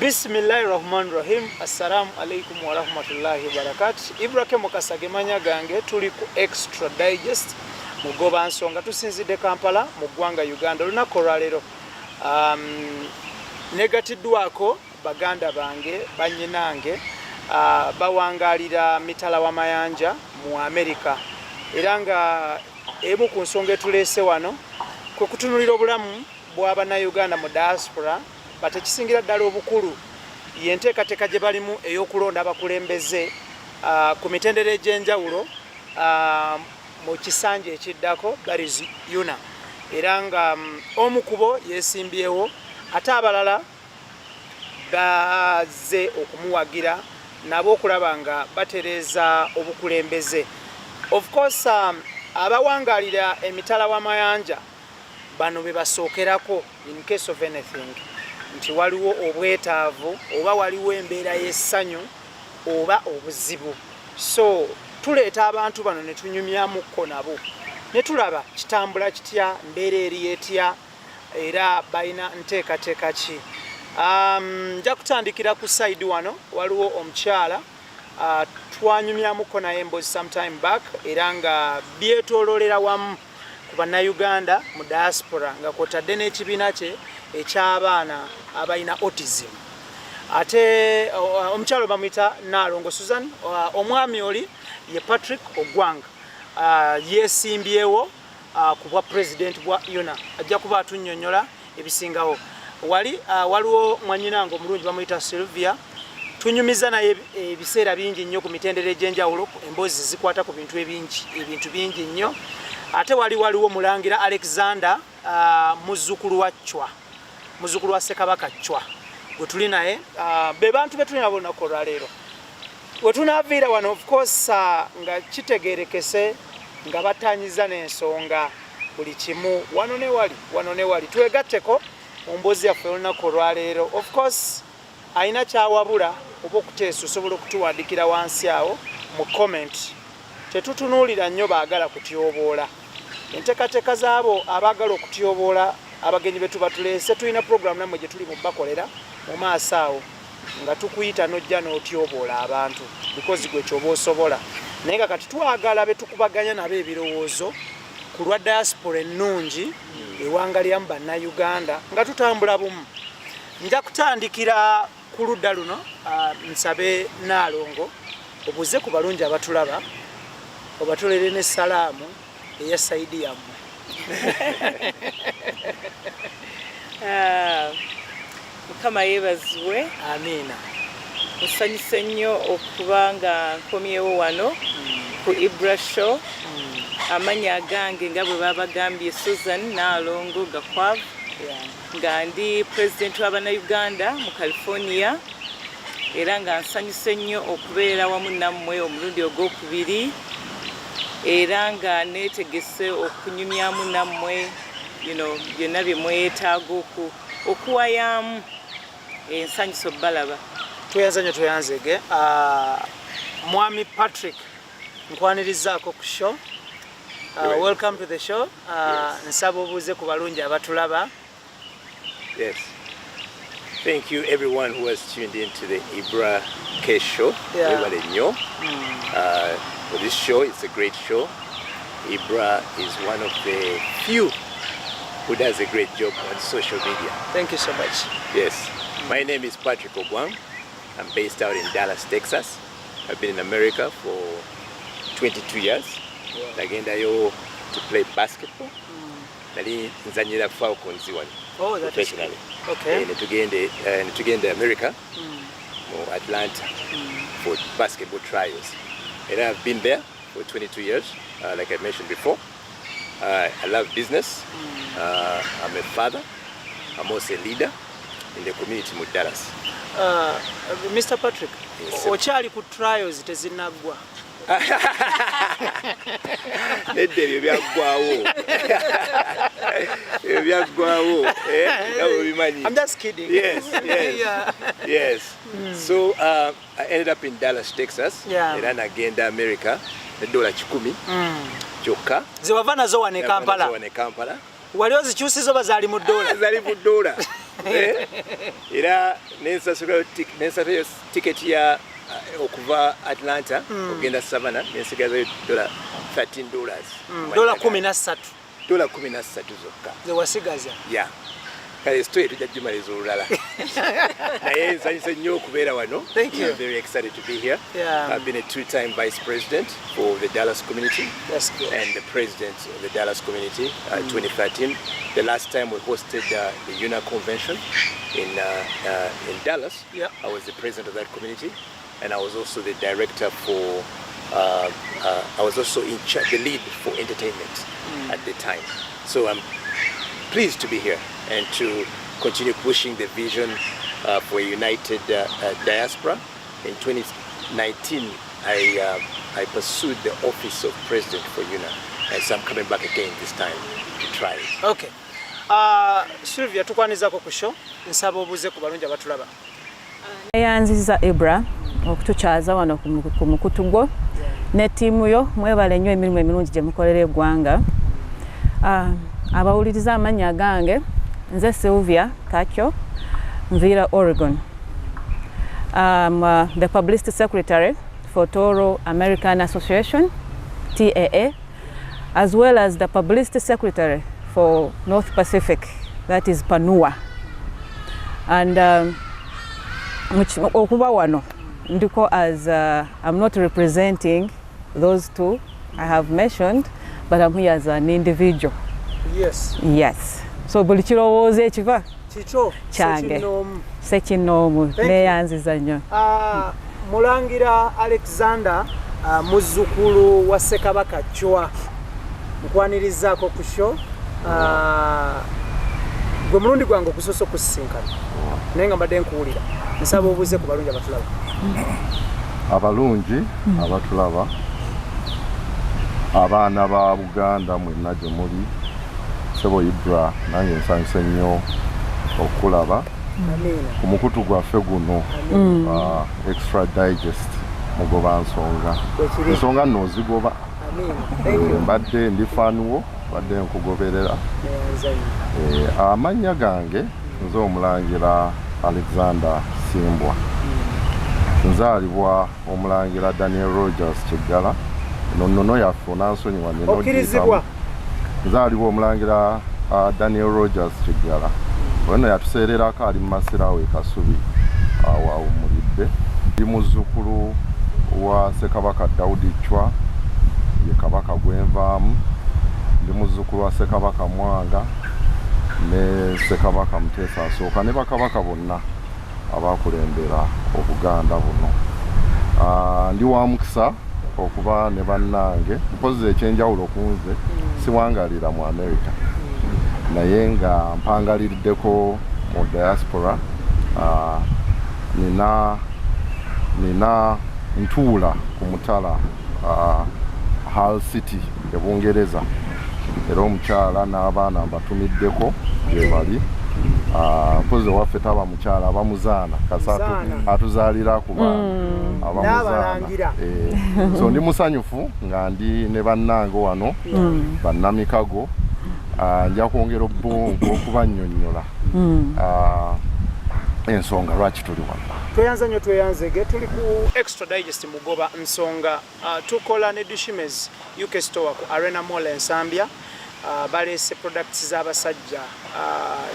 Bismillahirrahmanirrahim. Assalamu alaikum wa rahmatullahi wa barakatuh. Ibrahim Mukasage manya gange tuli ku Extra Digest mugoba nsonga tusinzidde Kampala mu ggwanga Uganda lunako lwaleero negatiddwako baganda bange banyinange bawangalira mitala wa mayanja mu America era nga emu ku nsonga etuleese wano kwe kutunulira obulamu bw'abana Uganda mu diaspora bate kisingira ddala obukulu yenteekateeka gye balimu ey'okulonda abakulembeze ku mitendera egy'enjawulo mu kisanja ekiddako that is UNAA era nga omu kubo yeesimbyewo ate abalala baze okumuwagira nabo okulaba nga batereeza obukulembeze. Of course abawangalira emitala w'amayanja bano be basookerako in case of anything nti waliwo obwetaavu oba waliwo embeera y'essanyu oba obuzibu, so tuleeta abantu bano ne tunyumyamukko nabo ne tulaba kitambula kitya, mbeera eri etya era balina nteekateeka ki. Nja kutandikira ku side wano waliwo omukyala twanyumyamukko naye emboozi sometime back era nga byetoololera wamu ku bannayuganda mu diaspora nga kwotadde n'ekibiina kye eky'abaana abalina autism. Ate omukyalo bamuyita Nalongo Susan, omwami oli ye Patrick Ogwanga yeesimbyewo ku bwa president bwa UNAA ajja kuba atunnyonnyola ebisingawo. Waliwo mwanyinange omulungi bamuyita Sylvia tunyumiza naye ebiseera bingi nnyo ku mitendera egy'enjawulo, emboozi zikwata ku bintu bingi nnyo. Ate waliwo mulangira Alexander muzzukulu wa Chwa, muzzukulu wa Ssekabaka Chwa gwe tuli naye be bantu be tulina olunaku olwaleero. We tunaaviira wano of course nga kitegeerekese nga batanyiza n'ensonga buli kimu wano ne wali twegatteko mu mboozi yaffe olunaku olwaleero. Of course alina kyawabula oba okuteesa osobola okutuwandikira wansi awo mu comment. Tetutunuulira nnyo baagala kutyoboola enteekateeka zaabo abaagala okutyoboola abagenyi be tuba tuleese. Tulina program nammwe gye tuli mu bakolera mu maaso awo nga tukuyita n'ojja n'otyoboola abantu because gwe kyoba osobola, naye nga kati twagala be tukubaganya nabo ebirowoozo ku lwa diaspora ennungi ewangaliramu bannayuganda nga tutambula bumu. Nja kutandikira ku ludda luno nsabe Nalongo obuze ku balungi abatulaba obatolere n'essalaamu eya saidi yammwe. Mukama yeebazibwe. Amiina. Nsanyuse nnyo okuba nga nkomyewo wano ku Ibra Show. Amanya agange nga bwe babagambye Susan Nalongo Gakwavu nga ndi president w'Abannayuganda mu California era nga nsanyuse nnyo okubeera wamu nammwe omulundi ogwokubiri era nga neetegese okunyumyamu nammwe byonna bye mwetaaga okuwayamu ensanyuso balaba. Tweyanzege Mwami Patrick nkwanirizaako ku show. Welcome to the show. Nsaba obuuze ku balungi abatulaba. Yes. Thank you everyone who has tuned in to the Ibra K show. For this show, it's a great show. Ibra is one of the few who does a great job on social media. Thank you so much. Yes. My name is Patrick Ogwang. I'm based out in Dallas, Texas. I've been in America for 22 years. Nagendayo to play basketball. Nali nzanyira Falcons one. Oh, that professionally. Okay. And to get America, Atlanta, for basketball trials. And I've been there for 22 years, like I mentioned before. I love business. I'm a father. I'm also a leader in the community in Dallas. Mr. Patrick, okyali ku trials tezinnagwa. Nedde byaggwawo. I'm just kidding. Yes. Yes. So I ended up in Dallas, Texas. Era nagenda America $10 kyokka. Ze wava nazo wane Kampala. Wali ozikyusiza oba zaali mu $? Zaali mu $. era nensasula tiketi ya okuva Atlanta ogenda Savannah nensigazayo $13. $13 zokka zewasigaza. yeah. Kale story tujja jimaliza olulala naye nsanyuse nnyo okubeera wano. Thank you. I'm very excited to be here. Yeah. I've been a 2-time vice president for the Dallas community. That's good. And the president of the Dallas community 2013. The last time we hosted the UNAA convention in Dallas. Yeah. I was the president of that community, and I was also the director for I was also in charge, the lead for entertainment at the time. So I'm pleased to be here and to continue pushing the vision for a united diaspora. In 2019, I pursued the office of president for UNAA, and so I'm coming back again this time to try it. Okay. Sylvia, tukwanizako ku show nsaba obuze ku balungi abatulaba. Yanziza Ibra okutukyaza wano ku mukutu gwo ne ttiimu yo mwebale nnyo emirimu emirungi gye mukolera eggwanga. Abawuliriza amannya gange nze Sylvia Kakyo nviira Oregon. I'm the publicity secretary for Toro American Association, TAA, as well as the publicity secretary for North Pacific, that is PANUA. And okuba wano ndiko as I'm not representing those two I have mentioned, but I'm here as an individual. Yes. Yes. So buli kirowoozo ekiva Chicho. kyange sekinoomu neyanziza nnyo. Mulangira Alexander muzzukulu wa Ssekabaka Chwa nkwanirizaako ku show. Gwe mulundi gwange okusosa okusisinkana naye nga mbadde nkuwulira nsaba obuuze ku balungi abatulaba. Abalungi abatulaba, abaana ba Buganda mwenna gye muli, Sebo Ibra nange nsanyuse nnyo okulaba ku mukutu gwaffe guno extra digest mugoba nsonga nno ozigoba. Mbadde ndi fanuwo badde nkugoberera. Amannya gange nze Omulangira Alexander Simbwa, nzaalibwa Omulangira Daniel Rogers Kiggala, nonnono yaffe onansonyiwa okkirizibwa. Nzaalibwa Omulangira Daniel Rogers Kiggala, wena yatuseererako ali mu Masirawo e Kasubi awo awummulidde. Ndi muzzukulu wa Ssekabaka Daudi Chwa, ye kabaka gwenvaamu. Ndi muzzukulu wa Ssekabaka Mwanga ne Ssekabaka Muteesa Asooka ne bakabaka bonna abakulembera Obuganda buno. Ndi wa mukisa okuba ne bannange, mpozi ekyenjawulo ku nze siwangalira mu America naye nga mpangaliddeko mu diaspora. Nina ntuula ku mutala Hull City e Bungereza, era omukyala n'abaana mbatumiddeko gye bali. Mpozi waffe taba mukyala abamuzaana kasatu atuzaalira ku baana abamuzaana. So ndi musanyufu nga ndi ne bannange wano bannamikago. Nja kwongera obbongo okubannyonnyola ensonga lwaki tuli wano. Tweyanza nnyo tweyanzege, tuli ku extra digest mugoba nsonga. Tukola ne Dushimez UK store ku Arena Mall Ensambya. Baleese products z'abasajja,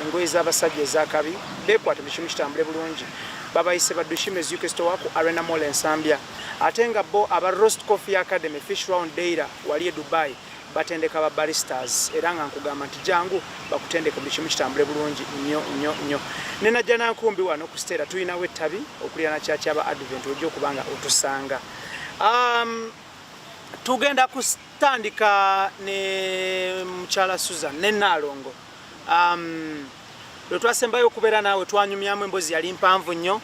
engoye z'abasajja ezakabi beekwate mu kimu kitambule bulungi. Babayise ba Dushimez UK store ku Arena Mall Ensambya. Ate nga bo aba Roast Coffee Academy Fish Round Data wali e Dubai batendeka ba baristas, era nga nkugamba nti jangu bakutendeka mu kimu kitambule bulungi nnyo. Nenajja nankumbi wano ku Stera tuyinawo ettabi okulya na kyakya aba Advent ojja okubanga otusanga. Tugenda kutandika ne mukyala Susan ne Nalongo. Lwe twasembayo okubeera naawe twanyumyamu emboozi yali mpanvu nnyo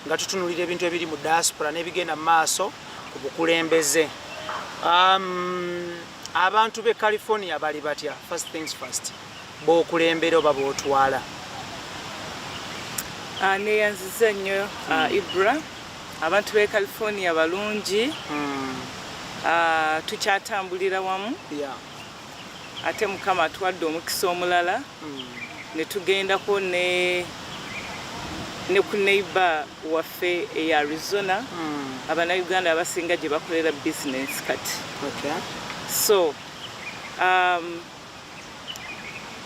nga tutunulira ebintu ebiri mu diaspora n'ebigenda mu maaso ku bukulembeze. Abantu b'e California bali batya? First things first, b'okulembera oba b'otwala? Neyanziza nnyo Ibra, abantu b'e California balungi. Tukyatambulira wamu. Ate Mukama atuwadde omukisa omulala ne tugendako ne ku neighbor waffe e Arizona Abannayuganda abasinga gye bakolera business kati. So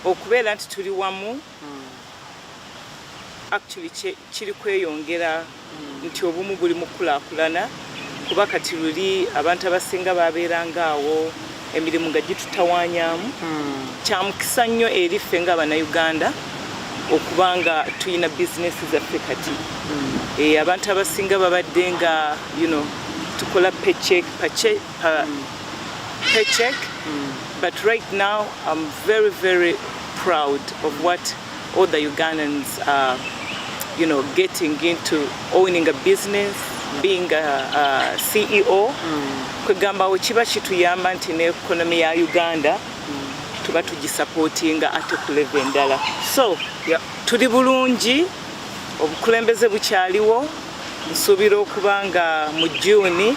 okubeera nti tuli wamu actually kiri kweyongera nti obumu buli mu kulaakulana kuba kati luli abantu abasinga babeeranga awo emirimu nga gitutawaanyaamu. Kya mukisa nnyo eri ffe ng'Abannayuganda okubanga tuyina bizinesi zaffe kati. Abantu abasinga babadde nga tukola paycheck. But right now I'm very, very proud of what all the Ugandans are getting into owning a business, being a CEO. Kwegamba wekiba kituyamba nti n'ekonomi ya Uganda tuba tugisupportinga ate ku level endala. So tuli bulungi, obukulembeze bukyaliwo. Nsuubira okuba nga mu June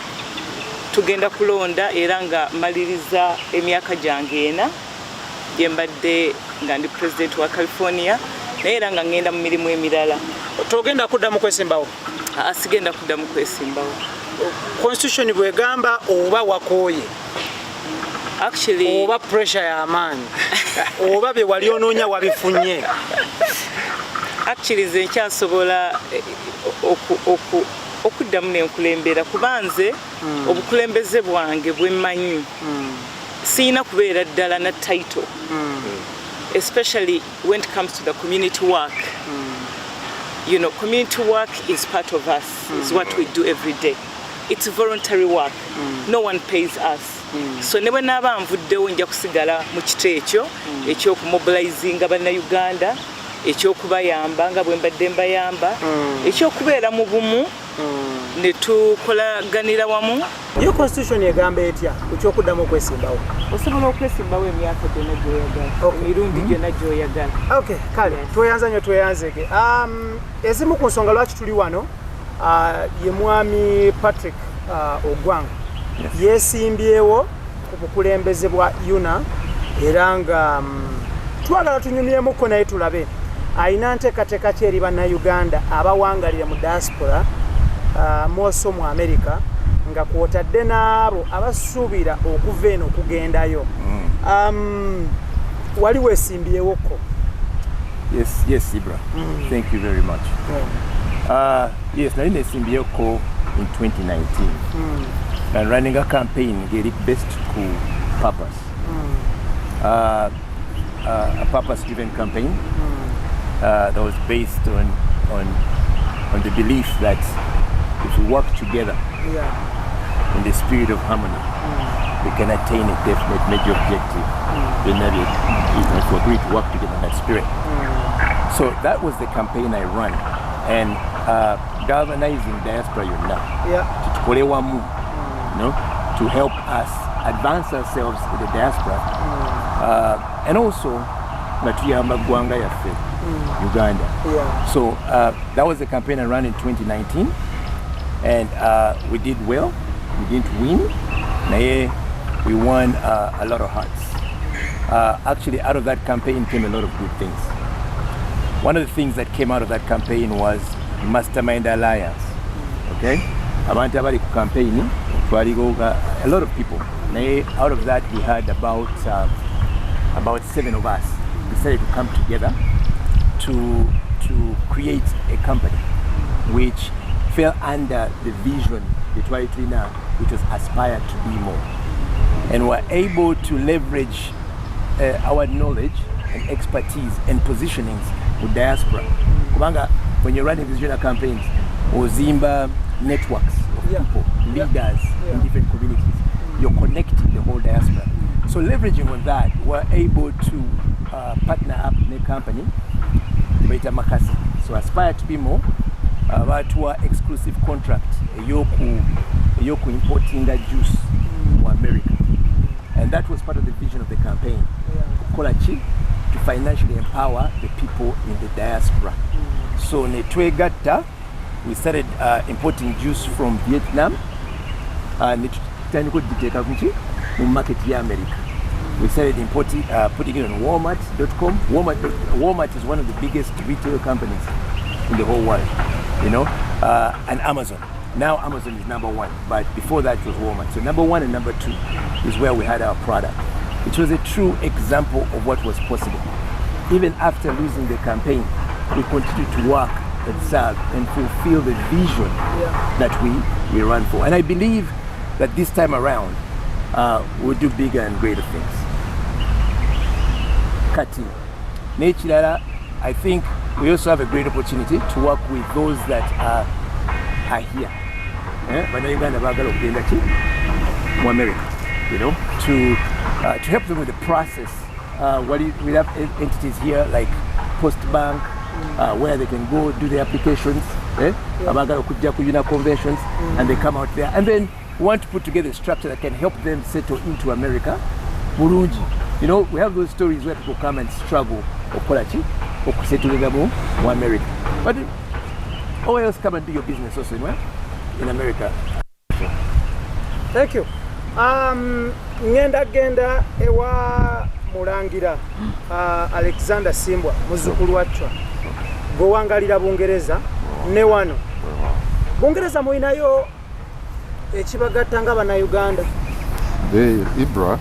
tugenda kulonda era nga maliriza emyaka gyange 4 gye mbadde nga ndi president wa California naye era nga ngenda mu mirimu emirala. Togenda kuddamu kwesimbawo? Sigenda kuddamu kwesimbawo. Constitution bwegamba oba wakooye actually oba pressure y'amaanyi oba bye wali onoonya wabifunye. Actually nze nkyasobola okuddamu n'enkulembera kuba nze obukulembeze bwange bwe mmanyi siyina kubeera ddala na title, especially when it comes to the community work. Community work is part of us. It's what we do every day. It's voluntary work. No one pays us. So ne bwe naaba nvuddewo nja kusigala mu kito ekyo ekyokumobilizinga Bannayuganda, ekyokubayamba nga bwe mbadde mbayamba, ekyokubeera mu bumu ne tukolaganira wamu. Yo constitution egamba etya ku kyokuddamu okwesimbawo? Osobola okwesimbawo emyaka gyonna gy'oyagala, emirundi gyonna gy'oyagala. Okay, kale tweyanza nnyo tweyanzege. Ezimu ku nsonga lwaki tuli wano ye mwami Patrick Ogwang yeesimbyewo ku bukulembeze bwa UNAA era nga twagala tunyumyemukko naye tulabe ayina nteekateeka ki eri Bannayuganda abawangalira mu diaspora moso mu America nga kwotadde n'abo abasuubira okuva eno okugendayo. Wali weesimbyewo-ko? Yes, Ibra. Thank you very much. Yes, nali neesimbyewo-ko in 2019. And running a campaign getting best to purpose. A purpose-driven campaign that was based on the belief that if we work together in the spirit of harmony, we can attain a definite major objective. If we agree to work together in that spirit. So that was the campaign I ran, and galvanizing diaspora to help us advance ourselves in the diaspora, and also Uganda. So that was the campaign I ran in 2019, and we did well. We didn't win. We won a lot of hearts. Actually, out of that campaign came a lot of good things. One of the things that came out of that campaign was Mastermind Alliance. Okay, abantu abali ku campaign twaligoga a lot of people. Out of that, we had about 7 of us decided to come together to create a company which fell under the vision which was Aspire to Be More, and were able to leverage our knowledge and expertise and positionings with diaspora. Kubanga, when you're running these general campaigns, ozimba networks of people, leaders in different communities, you're connecting the whole diaspora. So leveraging on that, we're able to partner up in a company, so Aspire to Be More, to our exclusive contract, yoku importing that juice to America. And that was part of the vision of the campaign. Kolachi, to financially empower the people in the diaspora. So Netwegata, we started importing juice from Vietnam, and market in America. We started importing, putting it on Walmart.com. Walmart is one of the biggest retail companies in the whole world, you know, and Amazon. Now Amazon is number one, but before that it was Walmart. So number one and number two is where we had our product. It was a true example of what was possible. Even after losing the campaign, we continued to work and serve and fulfill the vision that we ran for. And I believe that this time around, we'll do bigger and greater things. Kati, Nechirara, I think we also have a great opportunity to work with those that are here. Uganda bagala okugenda ki mu America, you know, to help them with the process. We have entities here like Post Bank, where they can go do their applications, abagala okujja ku UNAA conventions, and they come out there, and then we want to put together a structure that can help them settle into America. Bulungi, you know, we have those stories where people come and struggle okukola ki okusetulira mu America, but or else come and do your business also in America. Thank you. Ngenda genda ewa Mulangira Alexander Simbwa muzukulu watwa gowangalira Bungereza ne wano Bungereza muinayo ekibagatta nga bana Uganda. Ibra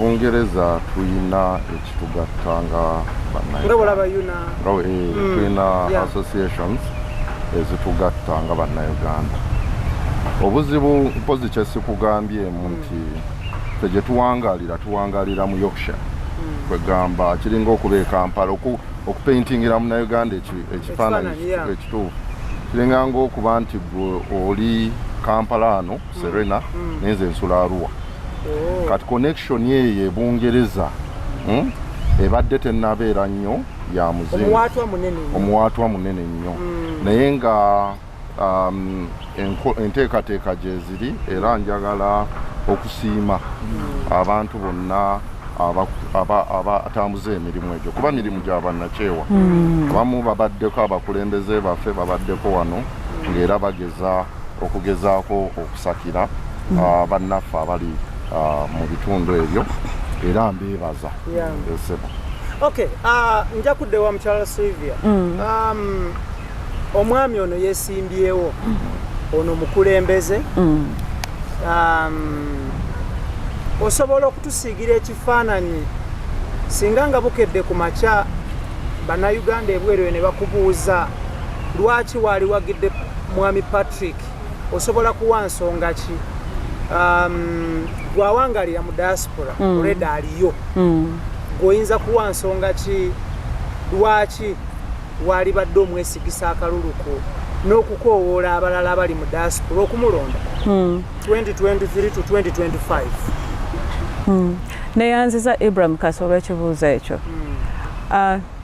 Bungereza tuyina ekitugatta nga bana Uganda. Tuyina associations ezitugatta nga bana Uganda. Obuzibu mpozi kyesikugambye nti ffe tuwangalira mu Yorkshire kwegamba kiringa okuba Kampala okupaintingira mu Uganda ekifaananyi ekituufu kiringa ng'okuba nti oli Kampala ano Serena nenze ensula Arua. Kati connection yeyo Bungereza ebadde tennabeera nnyo ya muzingo omuwaatwa munene nnyo naye nga enteekateeka gye ziri era njagala okusiima abantu bonna abatambuza emirimu egyo kuba mirimu gya bannakyewa abamu babaddeko abakulembeze baffe babaddeko wano ng'era okugezaako okusakira bannaffe abali mu bitundu ebyo era mbeebaza esebo. Okay, nja kuddewa mukyala Sylvia. Omwami ono yeesimbyewo ono mukulembeze osobola okutusiigira ekifaananyi singa nga bukedde ku makya bannayuganda ebweru ne bakubuuza lwaki waali wagidde mwami Patrick osobola kuwa nsonga ki gwawangalira mu diaspora olwedda aliyo gwoyinza kuwa nsonga ki lwaki waali badde omwesigisa akaluluko n'okukoowoola abalala abali mu diaspora okumulonda 2023 to 2025. Neyanziza Ibra Mukasa olw'ekibuuzo ekyo.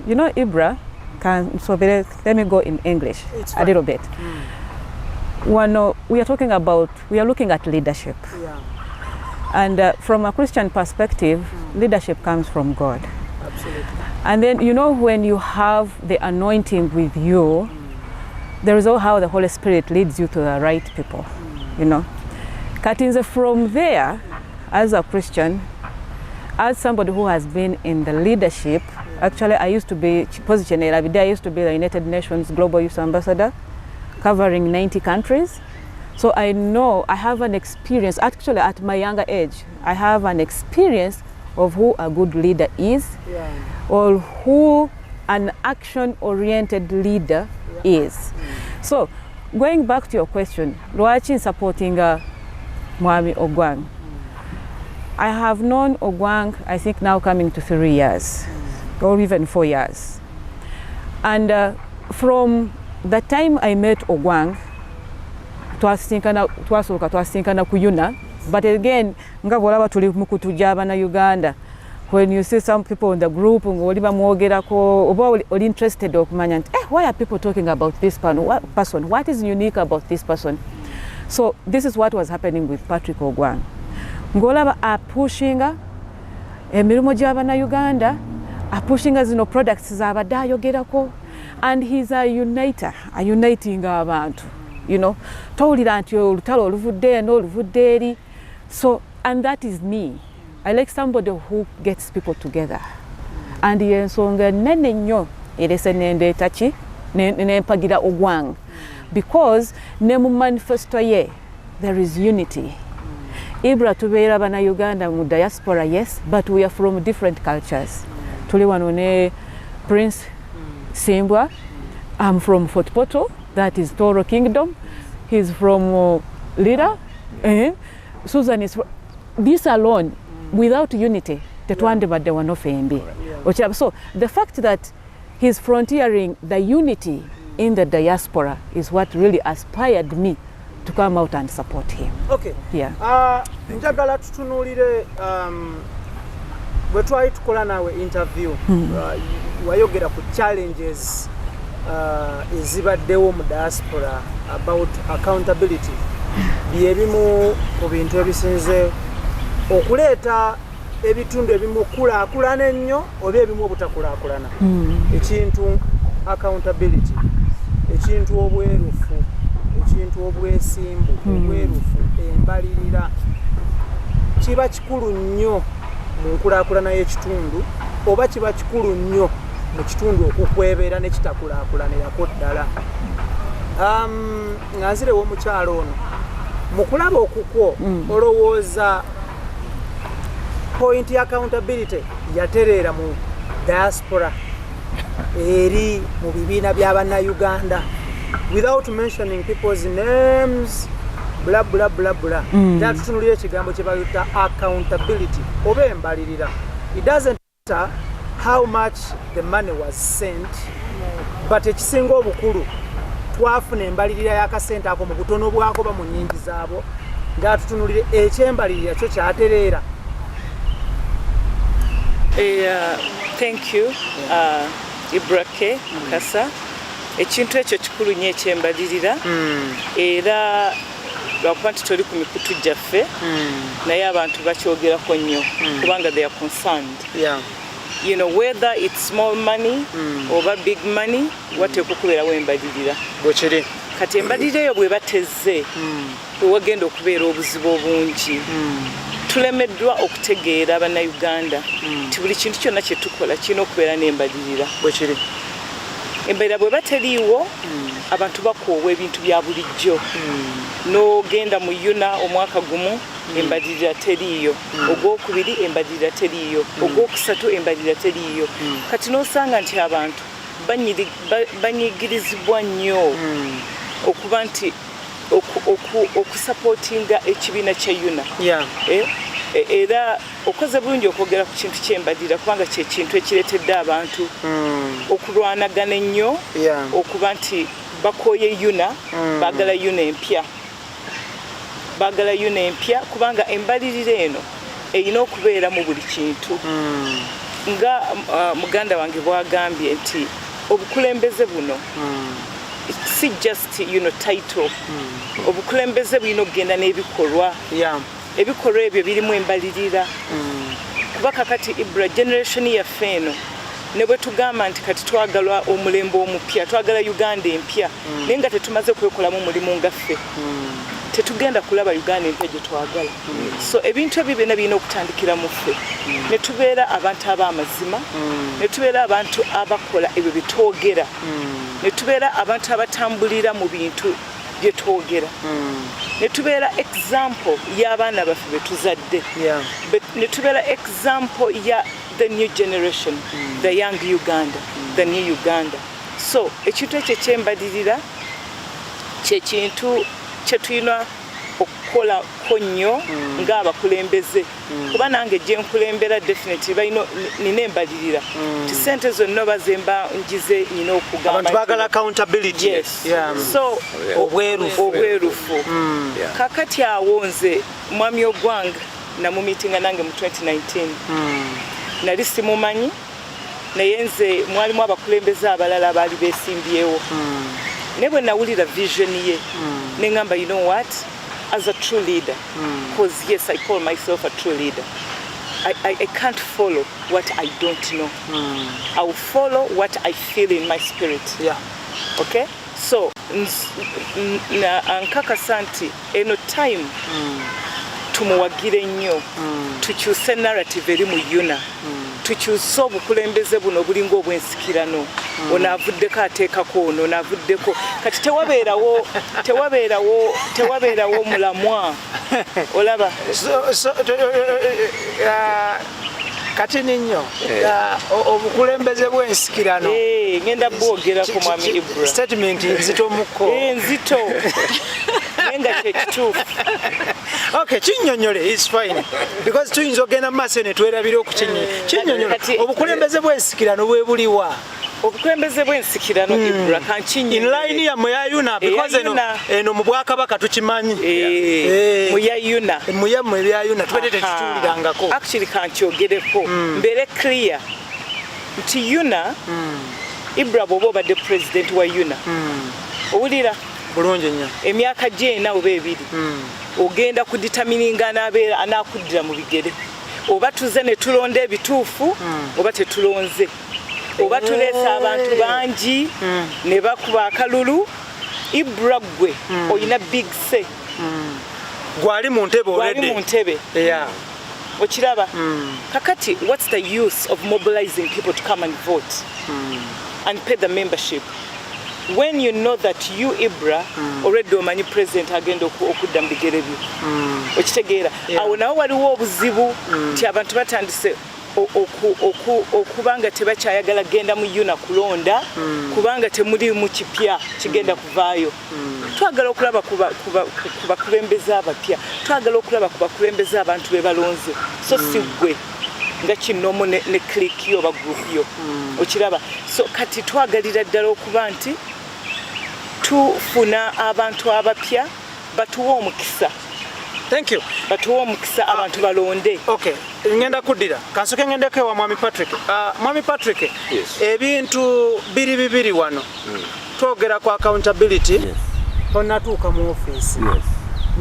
You know, Ibra, let me go in English a little bit. We are looking at leadership. And from a Christian perspective, leadership comes from God. Absolutely. And then, you know, when you have the anointing with you, there is all how the Holy Spirit leads you to the right people, you know. Katinze, from there, as a Christian, as somebody who has been in the leadership, actually I used to be the United Nations Global Youth Ambassador, covering 90 countries. So I know, I have an experience, actually at my younger age, I have an experience of who a good leader is, or who an action-oriented leader is. So, going back to your question, Lwachi supporting Mwami Ogwang. I have known Ogwang, I think now coming to 3 years, or even 4 years. And from the time I met Ogwang, twasinkana ku UNAA, but again, nga bwolaba tuli mukutujja abana Uganda. When you see some people in the group, oli bamwogerako, oba oli interested okumanya nti, why are people talking about this person? What is unique about this person? So this is what was happening with Patrick Ogwang. Ngolaba apushinga emirimu gy'abana Uganda, apushinga zino products z'abadde ayogerako, and he's a uniter, uniting abantu. You know, towulira nti olutalo oluvudde eno oluvudde eri. So, and that is me. I like somebody who gets people together. And yensonga nene nnyo erese nendeeta ki nempagira ogwang, because ne mu manifesto ye there is unity. Ibra tubeera bana Uganda mu diaspora, yes, but we are from different cultures. Tuli wano ne Prince Simbwa. I'm from Fort Portal, that is Toro Kingdom. He's from Lira. Susan is from... This alone, without unity, tetwandibadde wano fembi. So the fact that he's frontiering the unity in the diaspora is what really aspired me to come out and support him. Okay. Yeah. Njagala tutunuulire bwe twali tukola naawe interview wayogera ku challenges ezibaddewo mu diaspora about accountability. Byebimu ku bintu ebisinze okuleeta ebitundu ebimu kulaakulana ennyo oba ebimu obutakulaakulana. Ekintu accountability, ekintu obwerufu, ekintu obwesimbu, obwerufu, embalirira kiba kikulu nnyo mu nkulaakulana y'ekitundu, oba kiba kikulu nnyo mu kitundu okukwebeera ne kitakulaakulanirako ddala. Nga nzirewo omukyalo ono mu kulaba okukwo olowooza point ya accountability yatereera mu diaspora eri mu bibiina by'Abannayuganda, without mentioning people's names, blah blah blah blah. Tutunulira ekigambo kye bayita accountability oba embalirira. It doesn't matter how much the money was sent, but ekisinga obukulu twafuna embalirira y'akasente ako mu butono bwako ba mu nnyingi zaabo, nga tutunulire ekyembalirira kyo kyatereera. Thank you, Ibrake Mukasa. Ekintu ekyo kikulu nnyo ekyembalirira, era lwakuba nti toli ku mikutu gyaffe naye abantu bakyogerako nnyo kubanga they are concerned. You know, whether it's small money oba big money, wateekwa okubeerawo embalirira. Kati embalirira eyo bwe batezze wewagenda okubeera obuzibu obungi. Tulemeddwa okutegeera Abannayuganda nti buli kintu kyonna kye tukola kirina okubeera n'embalirira. Embalirira bwe bateriiwo abantu bakoowa ebintu bya bulijjo. N'ogenda mu UNAA omwaka gumu embalirira teriiyo, ogwokubiri embalirira teriiyo, ogwokusatu embalirira teriiyo. Kati n'osanga nti abantu banyigirizibwa nnyo okuba nti okusapootinga ekibiina kya UNAA. Era okoze bulungi okwogera ku kintu ky'embalirira kubanga kye kintu ekireetedde abantu okulwanagana ennyo okuba nti bakooye UNAA, baagala UNAA empya. Baagala UNAA empya kubanga embalirira eno erina okubeera mu buli kintu. Nga muganda wange bw'agambye nti obukulembeze buno si just title. Obukulembeze bulina okugenda n'ebikolwa. Ebikolwa ebyo birimu embalirira. Kuba kakati Ibra generation yaffe eno ne bwe tugamba nti kati twagala omulembe omupya, twagala Uganda empya, naye nga tetumaze kwekolamu mulimu ngaffe, tetugenda kulaba Uganda empya gye twagala. So ebintu ebyo byonna birina okutandikira mu ffe, ne tubeera abantu ab'amazima, ne tubeera abantu abakola ebyo bye twogera, ne tubeera abantu abatambulira mu bintu bye twogera, ne tubeera example y'abaana baffe be tuzadde, ne tubeera example ya the new generation, the young Uganda, the new Uganda. So ekintu ekyo kyembalirira kye kintu kye tulina okukolako nnyo ng'abakulembeze, kuba nange gye nkulembera definitely nina embalirira ti sente zonna bazemba ngize nina okugamba abantu baagala accountability. Yes. So obwerufu. Kakati awo nze mwami ogwanga namumiitinga nange mu 2019. Nali simumanyi naye nze mwalimu abakulembeze abalala abaali beesimbyewo. Ne bwe nawulira vision ye ne ngamba, you know what, as a true leader, because yes, I call myself a true leader, I can't follow what I don't know. I will follow what I feel in my spirit. Okay? So nkakasa nti eno time tumuwagire nnyo tukyuse narrative eri mu UNA tukyuse obukulembeze buno bulinga obwensikirano ono avuddeko ateekako ono onaavuddeko kati tewabeerawo mulamwa olaba kati ninyo obukulembeze bw'ensikirano ngenda bwogerako mwami Ibra statement nzito mukko nzito nenga kyekituufu okay kinnyonnyole is fine because tuyinza ogenda mu maaso ne twerabira okukinnyonnyola obukulembeze bw'ensikirano bwe buliwa obukulembeze bw'ensikirano Ibra kankinyi in line ya mu ya UNA because eno mu Bwakabaka tukimanyi mu ya UNA mu ya UNA tubadde tekituulirangako actually kankyogereko mbere clear nti UNA Ibra bw'oba obadde president wa UNA owulira bulungi nnyo emyaka gyena oba ebiri ogenda kuditamininga anaakuddira mu bigere oba tuze ne tulonda ebituufu oba tetulonze oba tuleesa abantu bangi ne bakuba akalulu Ibra gwe oyina big say gwali mu ntebe okiraba kakati what's the use of mobilizing people to come and vote and pay the membership when you know that you Ibra already omanyi president agenda okudda mu bigere byo okitegeera awo nawo waliwo obuzibu nti abantu batandise okubanga tebakyayagala genda mu UNA kulonda kubanga temuli mu kipya kigenda kuvaayo twagala okulaba ku bakulembeze abapya twagala okulaba ku bakulembeze abantu be balonze so si gwe nga kinomo ne click yo ba group yo okiraba so kati twagalira ddala okuba nti tufuna abantu abapya batuwa omukisa thank you batuwa omukisa abantu balonde okay ngenda kuddira kansoke ngendeko ewa mwami Patrick ebintu bibiri wano twogera ku accountability tonatuuka mu office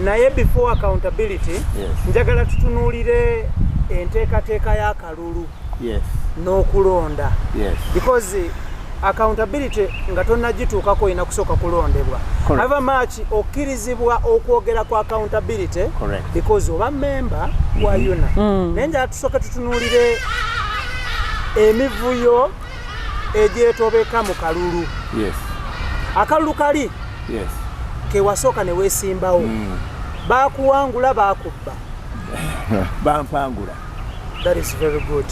naye before accountability njagala tutunuulire enteekateeka y'akalulu n'okulonda because accountability nga tonnagituukako ina kusooka kulondebwa ava maaki okkirizibwa okwogera ku accountability because oba member wa UNA naye njala tusooke tutunuulire emivuyo egyetobeka mu kalulu akalulu kali kewasooka ne weesimbawo bakuwangula bakubba bampangula that is very good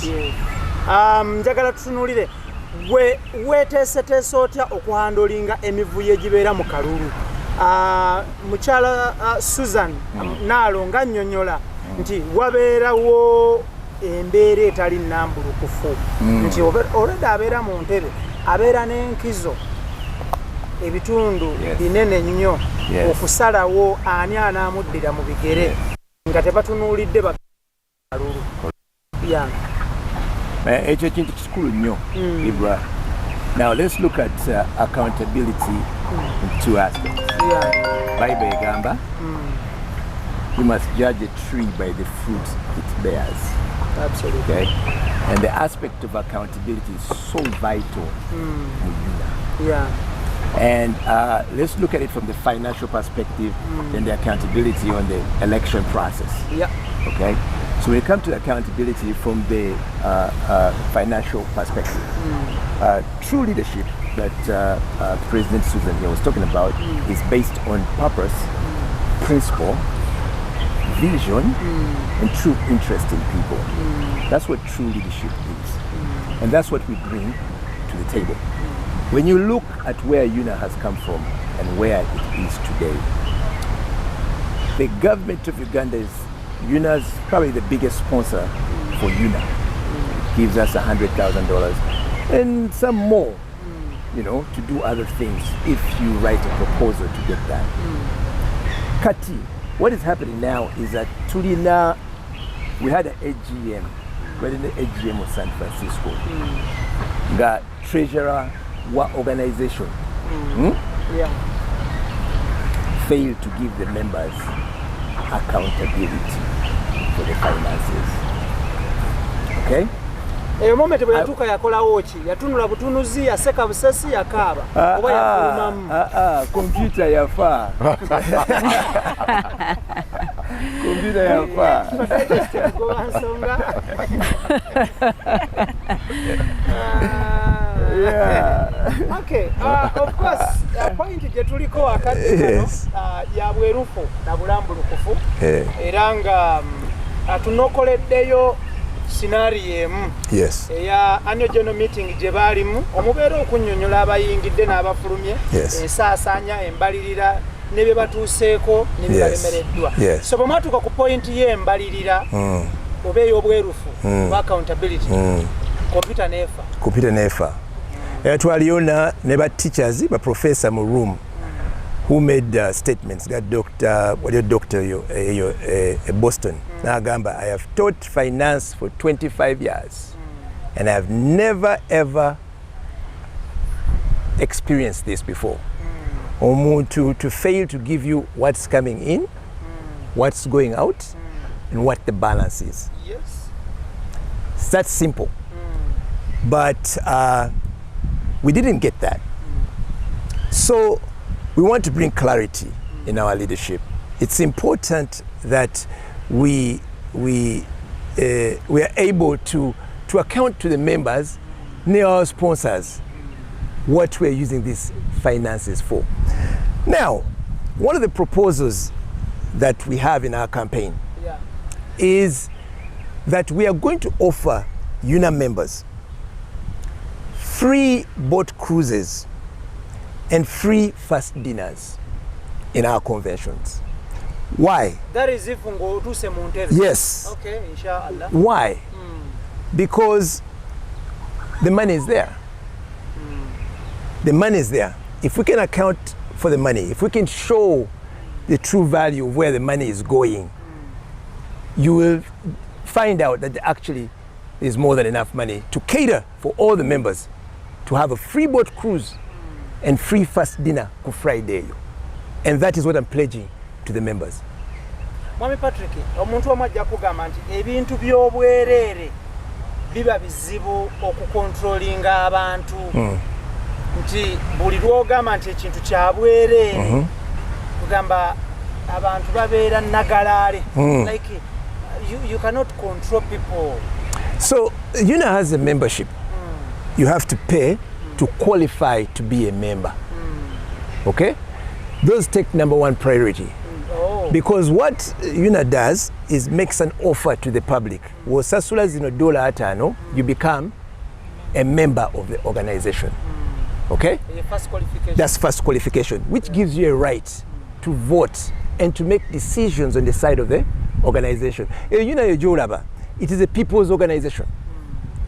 njagala tutunuulire weeteeseteese otya okuhandolinga emivuyo egibeera mu kalulu mukyala Susan Naalo nga nnyonnyola nti wabeerawo embeera etali nnambulukufu nti olwedde abeera mu ntebe abeera n'enkizo ebitundu binene nnyo okusalawo ani anaamuddira mu bigere nga tebatunuulidde bakalulu ekyo kintu kikulu nnyo Ibra. Now let's look at accountability in two aspects. Bible egamba you must judge a tree by the fruit it bears. Absolutely. Okay? And the aspect of accountability is so vital in UNA. And let's look at it from the financial perspective and the accountability on the election process. Okay? So when it comes to accountability from the financial perspective, true leadership that President Susan here was talking about is based on purpose, principle, vision, and true interest in people. That's what true leadership is. And that's what we bring to the table. When you look at where UNA has come from and where it is today, the government of Uganda is UNA's probably the biggest sponsor for UNA. It gives us $100,000 and some more, you know, to do other things if you write a proposal to get that. Kati, what is happening now is that Tulina, we had an AGM, we had an AGM of San Francisco. The treasurer organization failed to give the members accountability for the finances. Okay? Eyo moment bwe yatuuka yakolawo ki? Yatunula butunuzi, yaseka busesi, yakaaba. Oba yafulumamu. Computer yafa. Computer yafa. Yeah. Okay. Of course, point jetuliko akati ya bwerufu na bulambulukufu. Eranga atunokoleddeyo scenario Yes. Ya annual general meeting je balimu omubeera okunnyonnyola abayingidde n'abafulumye ensaasanya embalirira nebe batuuseeko nebe balemereddwa. So bwe mwatuuka ku point y'embalirira oba ey'obwerufu oba accountability computer nefa twaliyo ne ba teachers ba professor mu room who made statements got doctor Boston n'agamba I have taught finance for 25 years and I have never ever experienced this before. Omuntu to fail to give you what's coming in, what's going out, and what the balance is. Yes. It's that simple. But we didn't get that. So we want to bring clarity in our leadership. It's important that we are able to account to the members, our sponsors, what we're using these finances for. Now, one of the proposals that we have in our campaign is that we are going to offer UNAA members free boat cruises and free fast dinners in our conventions. Why? That is if ngo tuse Montero. Yes. Okay, inshallah. Why? Because the money is there. The money is there. If we can account for the money, if we can show the true value of where the money is going, you will find out that actually there's more than enough money to cater for all the members to have a free boat cruise and free fast dinner ku Friday. And that is what I'm pledging to the members. Mwami Patrick, omuntu amajja kugamba nti ebintu by'obwerere biba bizibu okukontrolinga abantu. Nti buli lwogamba nti ekintu kya bwerere kugamba abantu babeera nagalaale. Like you cannot control people. So UNAA has a membership. You have to pay to qualify to be a member. Okay? Those take number one priority. Because what UNAA does is makes an offer to the public. Wosasula zino dola atano, you become a member of the organization. Okay? First qualification. That's first qualification, which gives you a right to vote and to make decisions on the side of the organization. UNAA Joraba, it is a people's organization.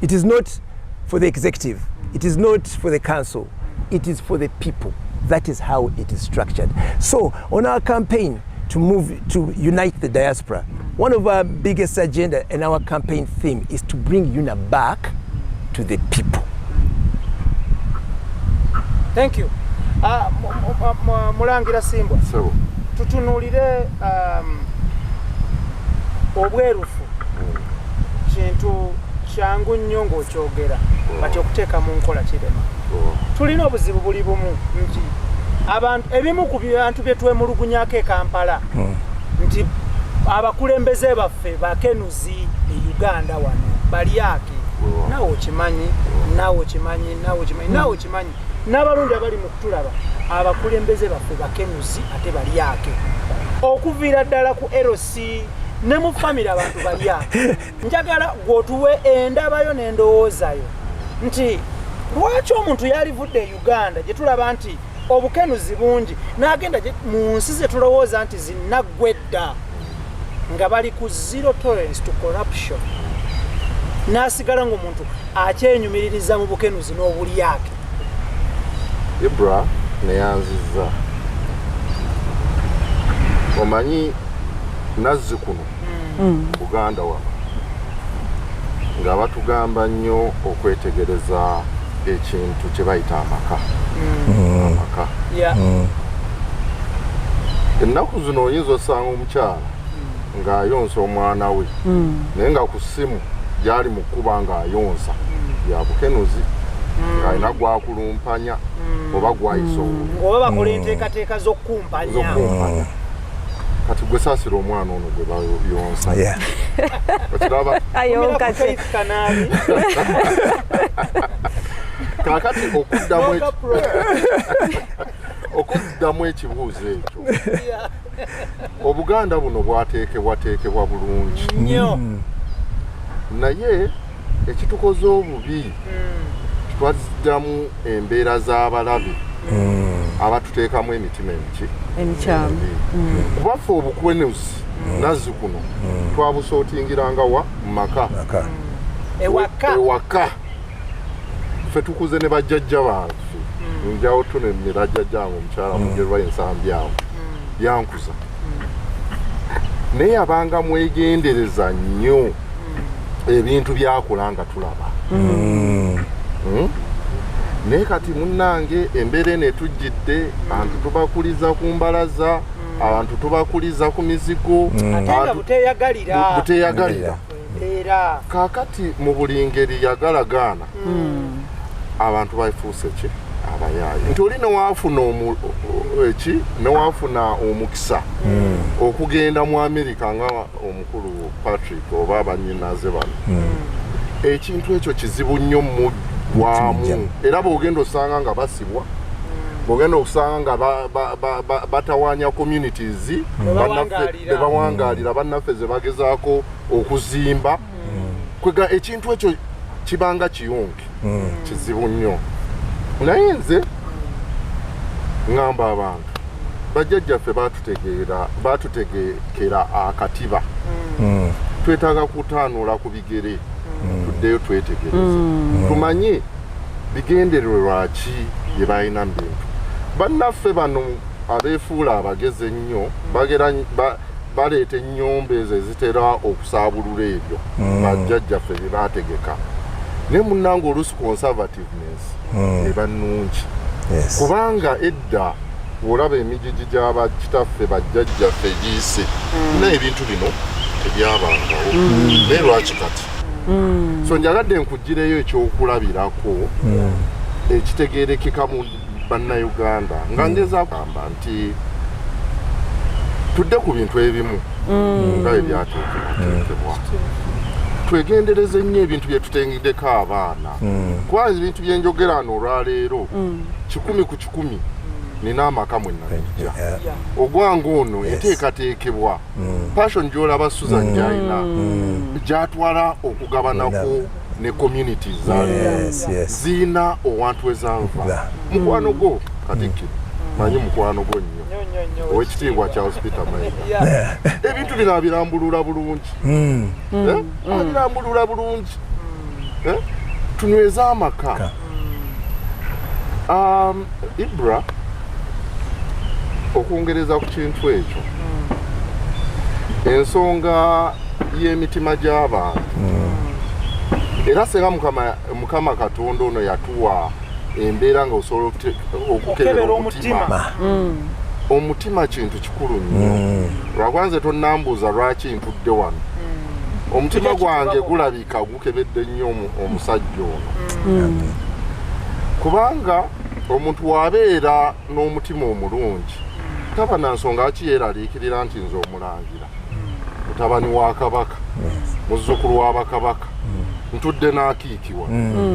It is not for the executive. It is not for the council. It is for the people. That is how it is structured. So on our campaign to move to unite the diaspora, one of our biggest agenda and our campaign theme is to bring UNAA back to the people. Thank you. Mulangira Simbwa. So, tutunulire obwerufu kintu kyangu nnyo ng'okyogera kati okuteeka mu nkola kirema. Tulina obuzibu buli bumu nti abantu ebimu ku bintu bye twemulugunyako e Kampala nti abakulembeze baffe bakenuzi e Uganda wano balyake naawe okimanyi n'abalungi abali mu kutulaba abakulembeze baffe bakenuzi ate balyake okuviira ddala ku LC ne mu family abantu balyake njagala gwotuwe endabayo n'endowoozayo nti lwaki omuntu yalivudde e Uganda gye tulaba nti obukenuzi bungi n'agenda mu nsi ze tulowooza nti zinnaggwedda nga bali ku zero tolerance to corruption n'asigala ng'omuntu akyenyumiririza mu bukenuzi n'obulyake. Ibra neyanziza omanyi nazzi kuno Buganda wano nga batugamba nnyo okwetegereza ekintu kye bayita amaka. Ennaku zino oyinza osanga omukyala ng'ayonsa omwana we naye nga ku ssimu gyali mu kkuba ng'ayonsa ya bukenuzi ng'alina gwakulumpanya oba gwayisa oba bakola enteekateeka z'okkumpanya. kati gwe saasira omwana ono gwe bayonsa okiraba ayonka ki kakati okuddamu ekibuuzo ekyo Obuganda buno bwateekebwa bulungi naye ekitukoze obubi twaziddamu embeera z'abalabe abatuteekamu emitima emikyamu kubaffe obukwenuzi nazzi kuno twabusootingiranga wa mu maka ewaka ffe tukuze ne bajjajja baffe njawo tunemera jjajjange omukyala mugerwa ensambi awo yankuza naye abanga mwegendereza nnyo ebintu byakola nga tulaba naye kati munnange embeera eno etujjidde abantu tubakuliza ku mbalaza abantu tubakuliza ku mizigo buteeyagalira kaakati mu buli ngeri yagalagaana abantu bafuuse ki abayaayi nti oli newaafuna omukisa okugenda mu Amerika nga omukulu Patrick oba abanyinaze bano ekintu ekyo kizibu nnyo mu bwamu era bw'ogenda osanga nga basibwa bw'ogenda okusanga nga batawaanya communities bebawangaalira bannaffe ze bagezaako okuzimba kwega ekintu ekyo kibanga kiyonke kizibu nnyo naye nze ngamba abantu bajjajjaffe batutegekera akatiba twetaaga kutaanula ku bigere tuddeyo twetegereze tumanye bigendererwa ki bye balina mu bintu bannaffe bano abeefuula abageze ennyo baleeta ennyombe ezo ezitera okusaabulula ebyo bajjajjaffe bye baategeka naye munnange oluusi conservativeness eba nnungi kubanga edda bw'olaba emijiji gy'abakitaffe bajjajjaffe giyise naye ebintu bino ebyabangawo naye lwaki kati so njagadde nkuggireyo ekyokulabirako ekitegeerekeka mu bannayuganda nga ngezaako kugamba nti tudde ku bintu ebimu nga ebyateekebwa twegendereze nnyo ebintu bye tutengeddeko abaana kuba ebintu bye njogeraano olwaleero 100 ku 100 nina amaka mwe nabijja ogwange ono eteekateekebwa passion gy'olaba Susan gy'alina gy'atwala okugabanako ne communities ziina owantu ezanva mukwano gwo Katikkiro manyi mukwano gwo nnyo ow'ekitiibwa Charles Peter Mayiga ebintu bino abirambulula bulungi abirambulula bulungi tunyweza amaka Ibra okwongereza ku kintu ekyo ensonga y'emitima gy'abantu era senga mukama Katonda ono yatuwa embeera nga osobola okukebera omutima omutima kintu kikulu nnyo lwakwanze tonnambuuza lwaki ntudde wano omutima gwange gulabika gukebedde nnyo omusajja ono kubanga omuntu wabeera n'omutima omulungi taba na nsonga ki yeeraliikirira nti nze omulangira mutabani wa kabaka muzzukulu wa bakabaka ntudde n'akiikiwa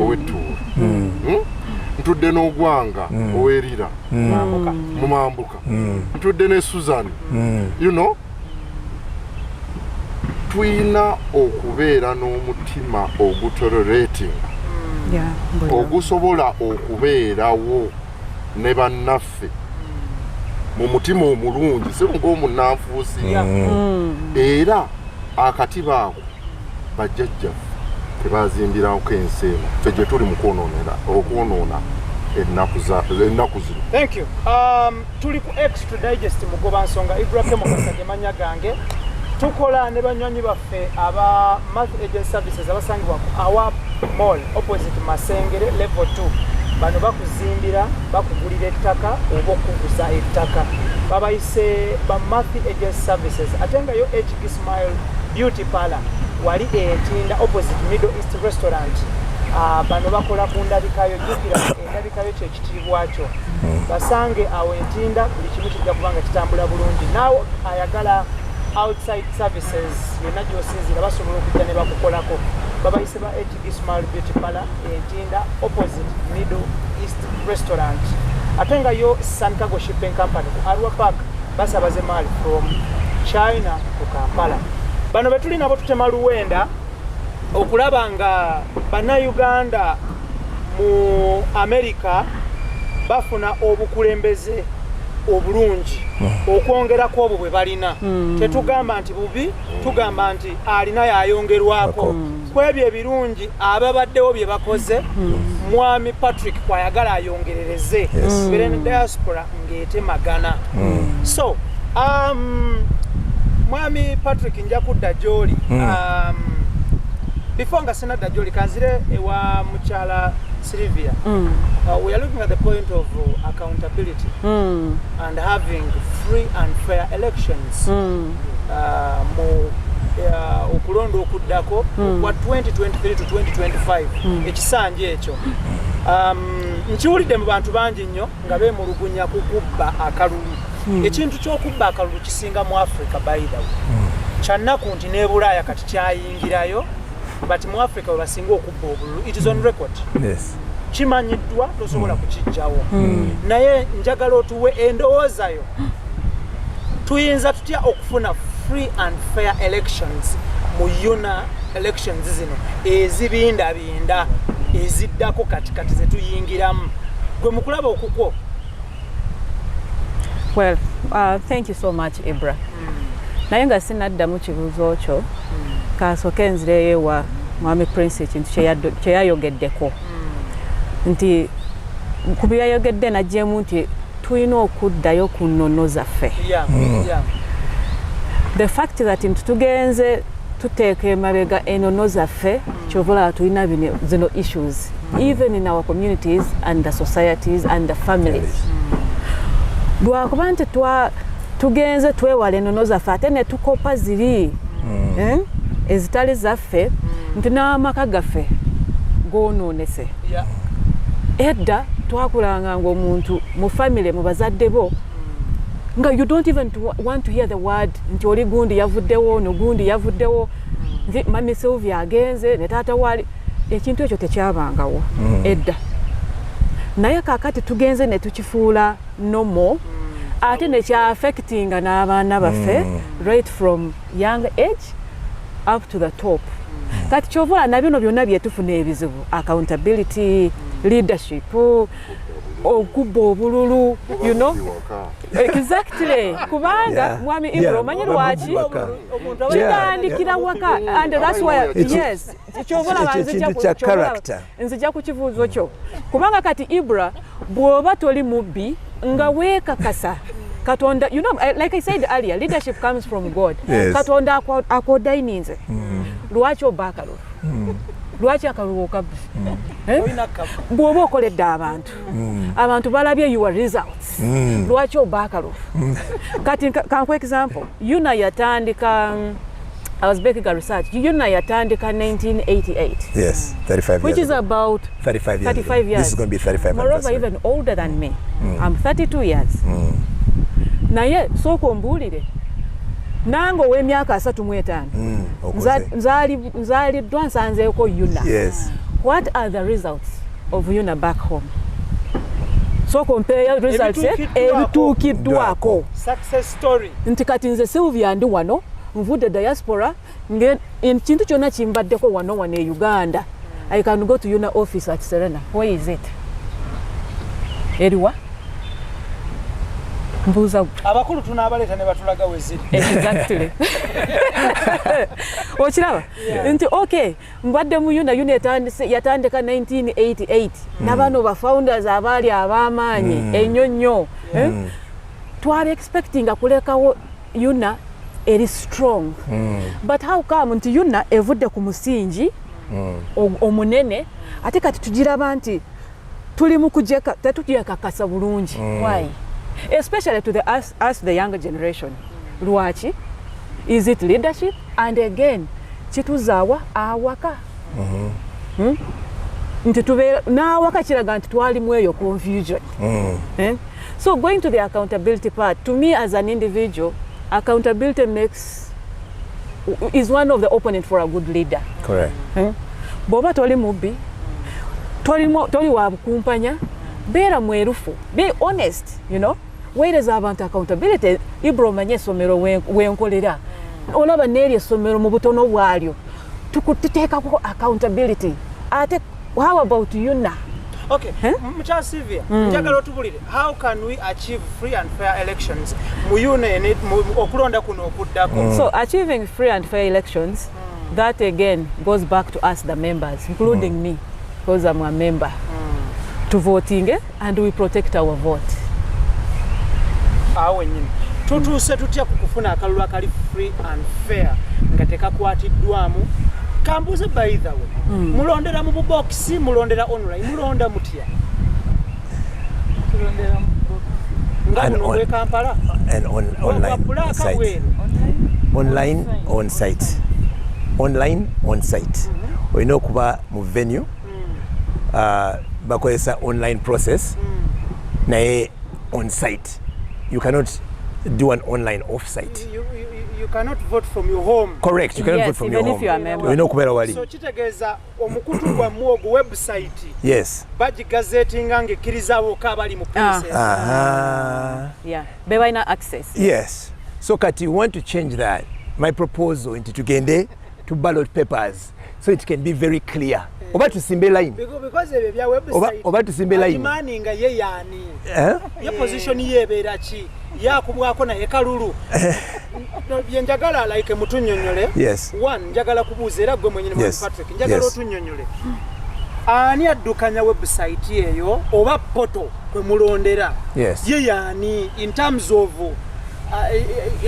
ow'ettuula ntudde n'ogwanga owerira mu mambuka ntudde ne Susan you know tuyina okubeera n'omutima ogutolerating ogusobola okubeerawo ne bannaffe mu mutima omulungi si ng'omunnanfuusi era akatiba ako bajjajjaffe tebazimbirako ensi eno ffe gye tuli mu okwonoona ennaku zino. Thank you. Tuli ku Extra Digest mugoba nsonga Ibrahim Kasajja manya gange tukola ne banywanyi baffe aba Math Agent Services abasangibwa ku Awa Mall opposite Masengere level 2 bano bakuzimbira bakugulira ettaka oba okuguza ettaka babayise ba Math Agent Services atenga yo HG Smile Beauty Parlor wali etinda opposite Middle East Restaurant bano bakola ku ndabikayo jjukira endabikayo kyekitiibwa kyo basange awo entinda buli kimu kijja kuba nga kitambula bulungi naawe ayagala outside services yonna gy'osinzira basobola okujja ne bakukolako babayise ba Small Beauty Parlor entinda opposite Middle East Restaurant ate nga yo Sankago Shipping Company ku Arua Park basabaze maali from China to Kampala bano betuli nabo tutema luwenda okulaba nga bannayuganda mu America bafuna obukulembeze obulungi okwongerako obwo bwe balina tetugamba nti bubi tugamba nti alina yayongerwako kwebyo ebirungi ababaddewo bye bakoze mwami Patrick kwayagala ayongerereze bere ne diaspora ng'etemagana so mwami Patrick nja kudda gy'oli before nga sinadda gy'oli kanzire ewa mukyala Sylvia, we are looking at the point of accountability and having free and fair elections. Okulondo okuddako kwa 2023 to 2025 ekisanje ekyo nkiwulidde mu bantu bangi nnyo nga beemulugunya kukubba akalulu ekintu ky'okubba akalulu kisinga mu Africa by the way kyannaku nti ne Bulaaya kati kyayingirayo but mu Africa we basinga okubba obululu it is on record kimanyiddwa tosobola kukijjawo naye njagala otuwe endowoozayo tuyinza tutya okufuna free and fair elections mu UNAA elections zino ezibindabinda eziddako katikati zetuyingiramu gwe mukulaba okukwo. Well, thank you so much Ibra. Naye nga sinaddamu kibuuzo kyo kasooke nzireyo ewa mwami Prince ekintu kye yayogeddeko nti ku bye yayogedde najjemu nti tulina okuddayo ku nnono zaffe. The fact that nti tugenze tuteeka emabega ennono zaffe kyovula tulina zino issues even in our communities and the societies and the families. Lwakuba nti tugenze twewala ennono zaffe ate ne tukopa ziri ezitali zaffe nti n'amaka gaffe goonoonese. Edda twakulanga ng'omuntu mu family mu bazadde bo nga you don't even want to hear the word nti oli gundi yavuddewo no gundi yavuddewo nti mami Sylvia agenze ne taata wali ekintu ekyo tekyabangawo edda naye kakati tugenze ne tukifuula nomo ate ne kya affectinga n'abaana baffe right from young age up to the top kati kyovula na bino byonna byetufuna ebizibu accountability leadership okubba obululu you know exactly kubanga mwami Ibro omanyi lwaki kitandikira waka and that's why yes kyovula nzija ku kibuuzo kyo kubanga kati Ibra bw'oba toli mubbi nga weekakasa Katonda, you know, like I said earlier, leadership comes from God. Katonda akodaininze lwaki obakalo lwaki akaluwoka bw'oba okoledde abantu balabye your results lwaki obakalo kati kankwe example UNAA yatandika I was making a research. UNAA yatandika 1988. Yes, 35 years. Which is about 35 years. This is going to be 35 Moreover, even older than me. I'm 32 years. Naye soko mbulire. Nango w'emyaka 35. Nzaliddwa nsanzeeko UNAA. Yes. What are the results of UNAA back home? So compare results ebituukiddwako. Success story. Nti kati nze Sylvia ndi wano. Mvudde diaspora kintu kyonna kimbaddeko wano e Uganda. I can go to UNAA office at Serena. Where is it? Eriwa? Mbuuza abakulu tunaabaleeta ne batulaga weziri. Exactly. Okiraba? Nti okay, mbadde mu UNAA yatandika 1988. Nabano ba founders abaali ab'amaanyi ennyo. Twali expecting akulekawo UNAA it is strong. But how come nti UNAA evudde ku musingi omunene ate kati tugiraba nti tuli mu kujeka tetujekakasa bulungi. Why? Especially to us the younger generation. Lwaki? Is it leadership? And again, kituzaawa awaka. nti tubeera n'awaka kiraga nti twalimu eyo confusion. So going to the accountability part, to me as an individual, accountability is one of the opponents for a good leader. Correct. Bw'oba toli mubbi, toli wa bukumpanya, beera mwerufu, be honest, you know. Weereza abantu accountability. Ibro omanye essomero wenkolera, olaba n'eri essomero mu butono bwalyo tuteekako accountability. Ate how about UNAA? Okay, Mcha Sylvia, njagala otubulire, how can we achieve free and fair elections mu UNAA okulonda kuno okuddako? So achieving free and fair elections, that again goes back to us the members, including me, because I'm a member, to voting and we protect our vote. Awe nyini tutuuse tutya kukufuna akalulu akali free and fair nga tekakwatiddwamu? Kambuze by the way, mulondera mu box, mulondera online, mulonda mutya? Tulondera mu box. Ngano we Kampala and online site. Online on site. Online on site. Oyina okuba mu venue bakozesa online process naye on site. You cannot do an online off-site. You cannot vote from your home. Correct, you cannot vote from your home. Even if you are a member. You know kubera wali. So kitegeeza omukutu gwa mwogo website. Yes. Baji gazettinga ngekiriza aboka abali mu process. Yeah, be baina access. Yes. So kati you want to change that. My proposal into tugende to ballot papers so it can be very clear. Oba tusimbe line. Because ebyo bya website. Oba tusimbe line. Imani nga ye yani. Ye position yebeera ki? Yakubwako na ekalulu. Njagala like mutunnyonnyole. Yes. One, njagala kubuuza era gwe mwennyini mu Patrick. Njagala otunnyonnyole. Ani addukanya website eyo oba poto kwe mulondera? Yes. Ye yani in terms of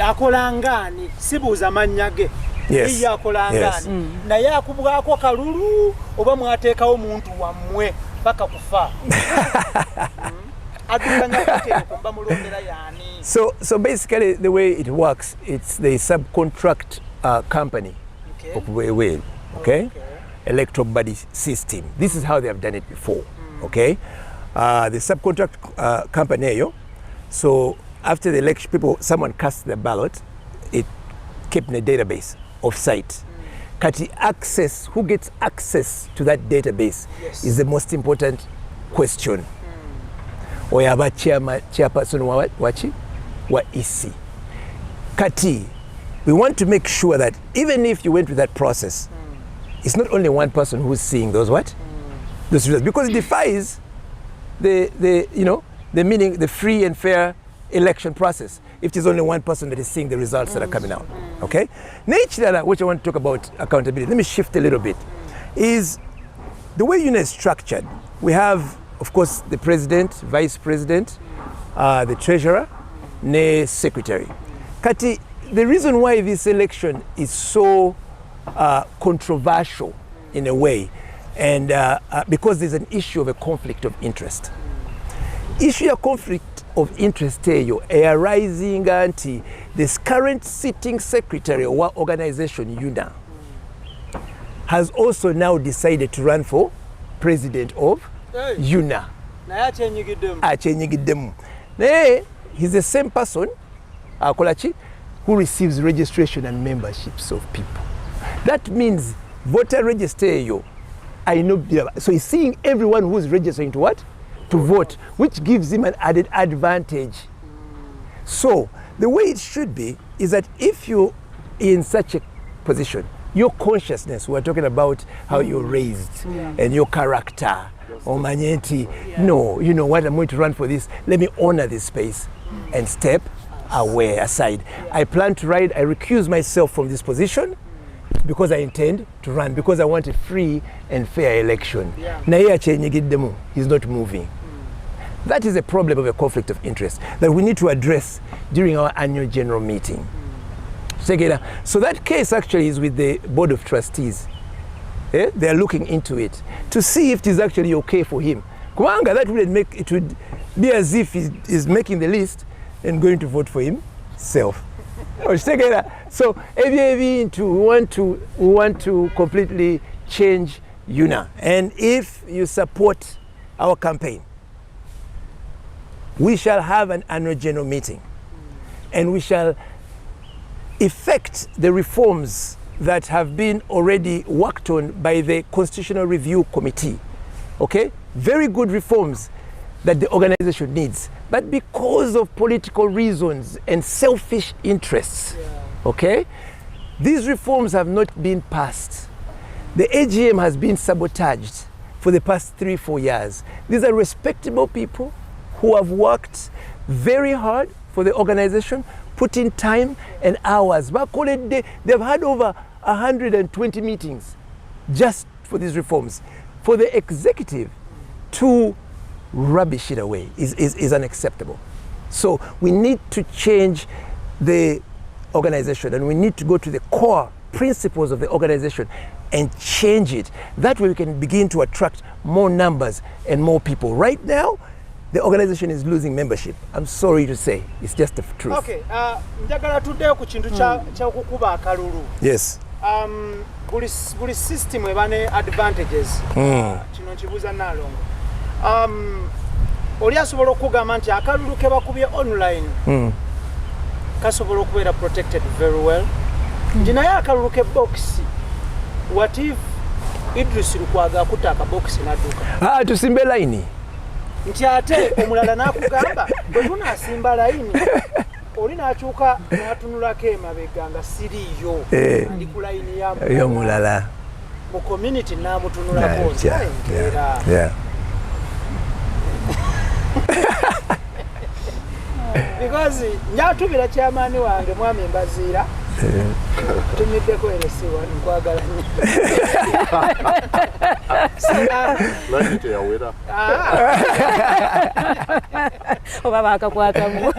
akolangani sibuuza mannya ge. Yes. Yakolangani. Naye akubwako kalulu oba mwateekawo omuntu wammwe paka kufa. So basically the way it works, it's the subcontract company, okay? Electoral body system. This is how they have done it before, okay? The subcontract company, so after the election, someone casts the ballot, it kept in a database of site. Kati access, who gets access to that database is the most important question. Oyaba chairperson wa EC. Kati, we want to make sure that even if you went through that process, it's not only one person who's seeing those those results, because it defies the meaning, the free and fair election process, if there's only one person that is seeing the results that are coming out. Okay? Nature, which I want to talk about accountability, let me shift a little bit, is the way UNAA is structured. We have, of course, the president, vice president, the treasurer, ne secretary. Kati, the reason why this election is so controversial in a way, and because there's an issue of a conflict of interest. Issue of conflict of interest arising anti this current sitting secretary of our organization, UNAA, has also now decided to run for president of UNAA. He's the same person who receives registration and memberships of people. That means voter register, I know, so he's seeing everyone who's registering to what? To vote, which gives him an added advantage. So the way it should be is that if you're in such a position, your consciousness, we're talking about how you're raised and your character, or manyenti, no, you know what, I'm going to run for this, let me honor this space and step away, aside. I plan to ride, I recuse myself from this position because I intend to run, because I want a free and fair election. He's not moving. That is a problem of a conflict of interest that we need to address during our annual general meeting. So that case actually is with the Board of Trustees. They are looking into it to see if it is actually okay for him. That would be as if he is making the list and going to vote for himself. So we want to completely change UNAA. And if you support our campaign, we shall have an annual general meeting and we shall effect the reforms that have been already worked on by the Constitutional Review Committee. Okay? Very good reforms that the organization needs. But because of political reasons and selfish interests, okay, these reforms have not been passed. The AGM has been sabotaged for the past 3-4 years. These are respectable people who have worked very hard for the organization, put in time and hours. They've had over 120 meetings just for these reforms. For the executive to rubbish it away is unacceptable. So we need to change the organization and we need to go to the core principles of the organization and change it. That way we can begin to attract more numbers and more people. Right now, the organization is losing membership. I'm sorry to say, it's just the truth. Okay, njagala tuddeyo ku kintu kya kukuba akalulu. Yes. Buli system eba ne advantages. Kino kibuuza Nalongo. Oli asobola okugamba nti akalulu ke bakubye online kasobola okubeera protected very well. Nti naye akalulu ke box, what if Idris Lukwago akuta akabox n'adduka? Tusimbe layini. Nti ate omulala n'akugamba bwe tunaasimba layini oli n'akyuka n'atunulako emabega nga siriiyo ali ku layini y'omulala mu community n'amutunulako nteera. Because njatubira kyamaani wange mwami Mbaziira tumiddeko eresiwa nkwagala nnyo. Layini teyawera. Oba bakakwatamu.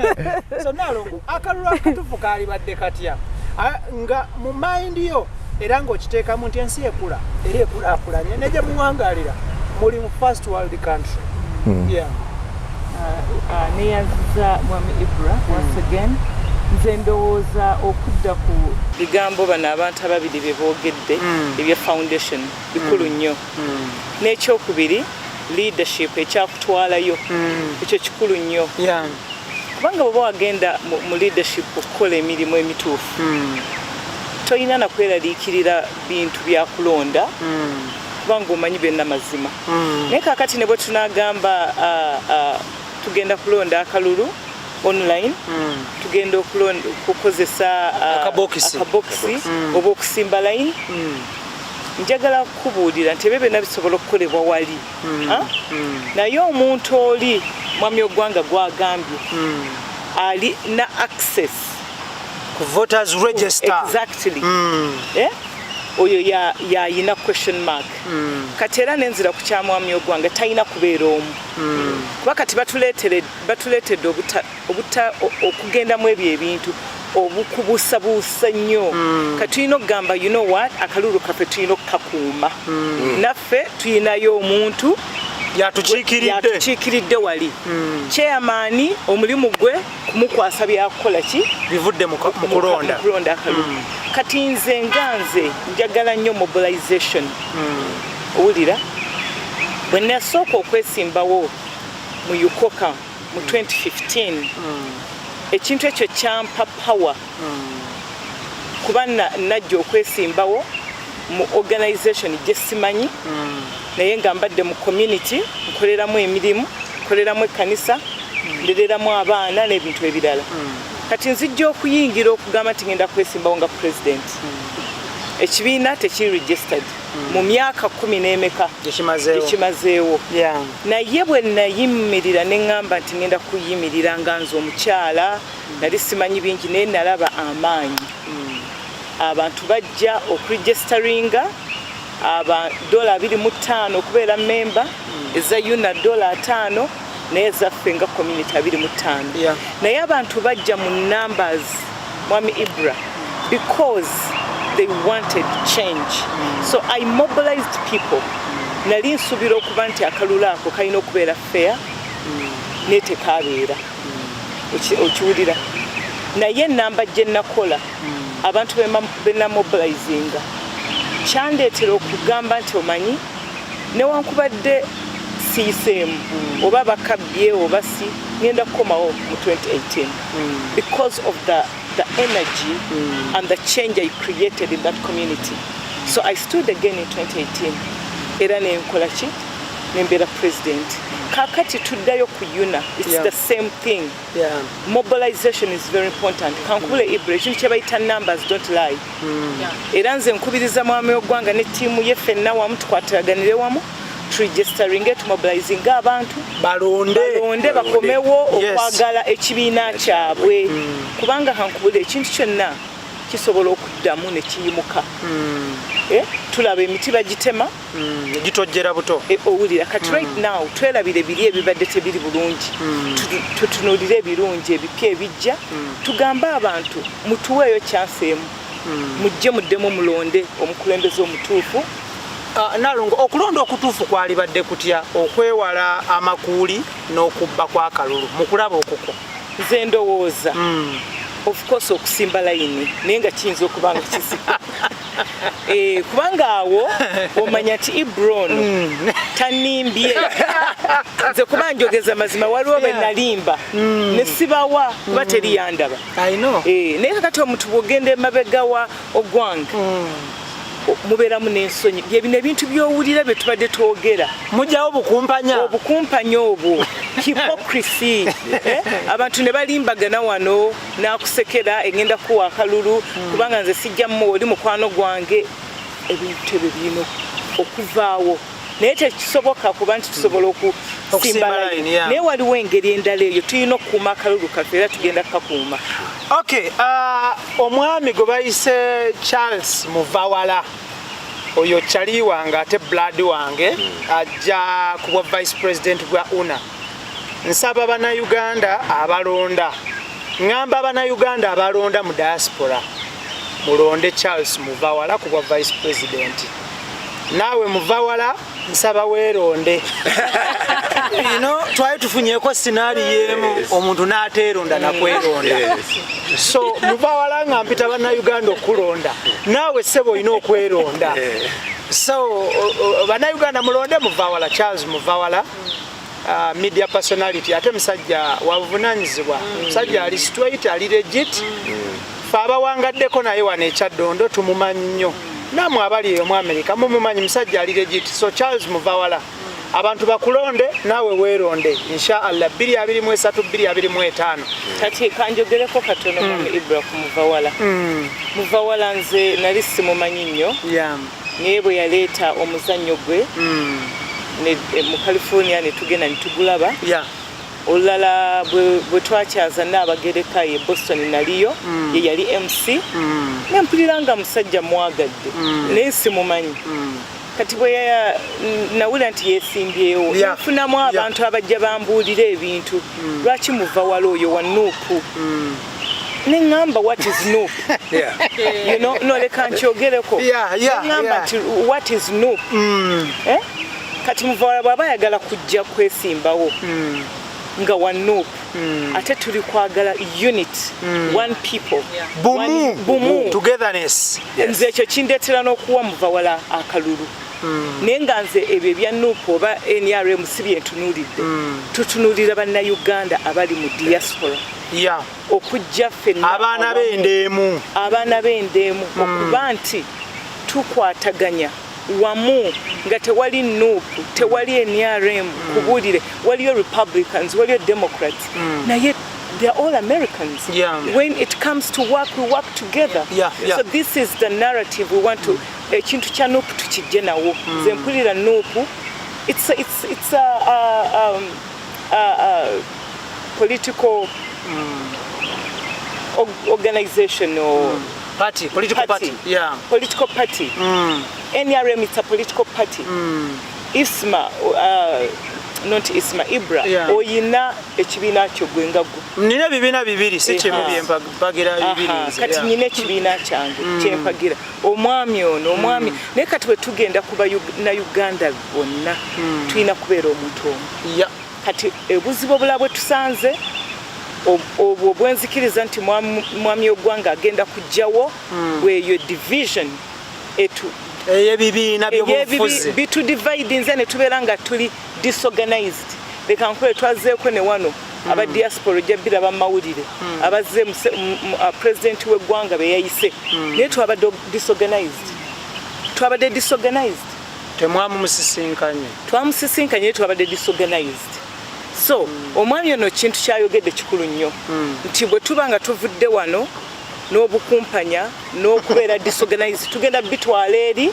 So Nalongo, akalulu akatuufu kaalibadde katya nga mu mind yo era ng'okiteekamu nti ensi ekula era ekulaakulanye ne gye muwangaalira muli mu first world country. Neyaziza Mwami Ibra once again. Nze ndowooza okudda ku bigambo bano abantu ababiri bye boogedde ebya foundation bikulu nnyo. N'ekyokubiri leadership ekyakutwalayo ekyo kikulu nnyo. Kubanga bw'oba wagenda mu leadership okukola emirimu emituufu toyina na kweraliikirira bintu byakulonda kubanga omanyi byonna mazima. Naye kaakati ne bwe tunaagamba tugenda kulonda akalulu online, tugenda okukozesa akabokisi oba okusimba layini, njagala kukubuulira nti ebyo byonna bisobola okukolebwa wali. Naye omuntu oli mwami ogwanga gwagambye ali na access ku voters register. Exactly. Oyo yayina question mark. Kati era nenzira ku kyamwami ogwanga talina kubeera omu. Kuba kati batuleetedde okugendamu ebyo ebintu obukubuusabuusa nnyo. Kati tulina okugamba you know what, akalulu kaffe tulina okukakuuma. Naffe tulinayo omuntu yatukiikiridde wali. Chairman omulimu gwe kumukwasa byakukola ki bivudde mu kulonda akalulu. Kati nze nganze njagala nnyo mobilization. Owulira bwe nasooka okwesimbawo mu UKOKA mu 2015 ekintu ekyo kyampa power kuba najja okwesimbawo mu organization gye simanyi naye nga mbadde mu community nkoleramu emirimu, nkoleramu ekkanisa, ndereramu abaana n'ebintu ebirala. Kati nzijja okuyingira okugamba nti ngenda kwesimbawo nga president. Ekibiina tekiri registered mu myaka 10 n'emeka ekimazeewo. Naye bwe nayimirira ne ŋŋamba nti ngenda kuyimirira nga nze omukyala nali simanyi bingi naye nalaba amaanyi. Abantu bajja okuregisteringa $25 okubeera member, eza UNAA $5 naye zaffe nga community 25. Naye abantu bajja mu numbers Mwami Ibra because they wanted change. So I mobilized people. Nali nsuubira okuba nti akalulu ako kalina okubeera fair naye tekaabeera. Okiwulira? Naye namba gye nakola abantu be namobilizinga kyandeetera okugamba nti omanyi newankubadde siyiseemu oba bakabye oba si ngenda kukomawo mu 2018 because of the energy and the change I created in that community. So I stood again in 2018 era nenkola ki nembeera president. Kakati tuddayo ku UNAA, it's the same thing. Mobilization is very important. Kankubule Ibra ekintu kye bayita numbers don't lie. Era nze nkubiriza mwami w'eggwanga ne ttiimu ye ffenna wamu tukwatiraganire wamu registering to mobilizing abantu balonde bakomewo okwagala ekibiina kyabwe kubanga kankubule ekintu kyonna kisobola okuddamu ne kiyimuka. Tulaba emiti bagitema gitojjera buto owulira kati right now twerabire biri ebibadde tebiri bulungi tutunuulire ebirungi ebipya ebijja tugambe abantu mutuweeyo chance emu mujje muddemu mulonde omukulembeze omutuufu. Nalungu okulonda okutuufu kwalibadde kutya okwewala amakuuli n'okubba kwa kalulu mukulaba okuko? Nze ndowooza of course okusimba layini naye nga kiyinza okuba nga kisika kubanga awo omanya nti Ibron tanimbye nze kuba njogeza mazima waliwo be nalimba ne sibawa kuba teri yandaba naye kakati omuntu bw'ogenda emabega wa ogwange mubeeramu n'ensonyi byebino ebintu by'owulira bye tubadde twogera mujjawo obukumpanya obwo hypocrisy abantu ne balimbagana wano n'akusekera egenda kuwa akalulu kubanga nze sijjamu oli mukwano gwange ebintu ebyo birina okuvaawo naye tekisoboka kuba nti tusobola okusimba layini naye waliwo engeri endala eyo tulina okukuuma akalulu kaffe era tugenda kukakuuma. Omwami gwe bayise Charles Muvawala oyo kyali wange ate blood wange ajja kuba vice president gwa UNAA. Nsaba bannayuganda abalonda ngamba bannayuganda abalonda mu diaspora mulonde Charles Muvawala kuba vice president. Naawe Muvawala nsaba weeronde twali tufunyeeko sinaali yemu omuntu n'ateeronda nakweronda. So Muvawala nga mpita bannayuganda okulonda naawe ssebo olina okweronda. So bannayuganda mulonde Muvawala, Charles Muvawala, media personality ate musajja wabuvunaanyizibwa, musajja ali straight ali legit. Fe abawangaddeko naye wano ekyaddondo tumumanyi nnyo. Namwe abali mu America mumumanyi musajja ali legit. So Charles Muvawala abantu bakulonde naawe weeronde inshallah 2023 2025. Kati kanjogereko katono mwami Ibra ku Muvawala. Muvawala nze nali simumanyi nnyo naye bwe yaleeta omuzannyo gwe mu California ne tugenda ne tugulaba. Olulala bwe twakyaza n'abagereka ye Boston naliyo ye yali MC nempulira nga musajja mwagadde naye simumanyi. Kati bwe nawulira nti yeesimbyewo yafunamu abantu abajja bambuulira ebintu lwaki Muvawala oyo wa Nuupu neŋŋamba what is Nuupu noleka nkyogereko neŋŋamba nti what is Nuupu kati Muvawala bw'aba ayagala kujja kwesimbawo nga wa Nuupu ate tuli kwagala unit one people bumu togetherness. Nze ekyo kindeetera n'okuwa Muvawala akalulu naye nga nze ebyo ebya Nuupu oba NRM si bye ntunuulidde tutunuulira bannayuganda abali mu diaspora okujja ffenna abaana b'endeemu okuba nti tukwataganya wamu nga tewali Nuupu tewali NRM kubuulire waliyo Republicans waliyo Democrats naye they are all Americans. When it comes to work, we work together. So this is the narrative we want to ekintu kya Nuupu tukijje nawo. Nze mpulira Nuupu it's a political organization or political party. Political party. NRM it's a political party. ISMA not ISMA Ibra oyina ekibiina kyo gwe nga gwe. Nina ebibiina bibiri si kimu byempagira bibiri. Kati nyina ekibiina kyange kyempagira omwami ono omwami naye kati bwe tugenda kuba na Uganda bonna tulina kubeera omuntu omu. Kati ebuzibu obula bwe tusanze obwo bwenzikiriza nti mwami ogwanga agenda kujjawo bweyo division eyebibiina byobufuzi bitudivide nze ne tubeera nga tuli disorganized. Leka nkole twazeeko ne wano aba diaspora ojja biraba mawulire abazze president w'eggwanga be yayise naye twabadde disorganized. Twamusisinkanye naye twabadde disorganized. So omwami ono kintu kyayogedde kikulu nnyo nti bwe tuba nga tuvudde wano n'obukumpanya n'okubeera disorganized tugenda bitwala eri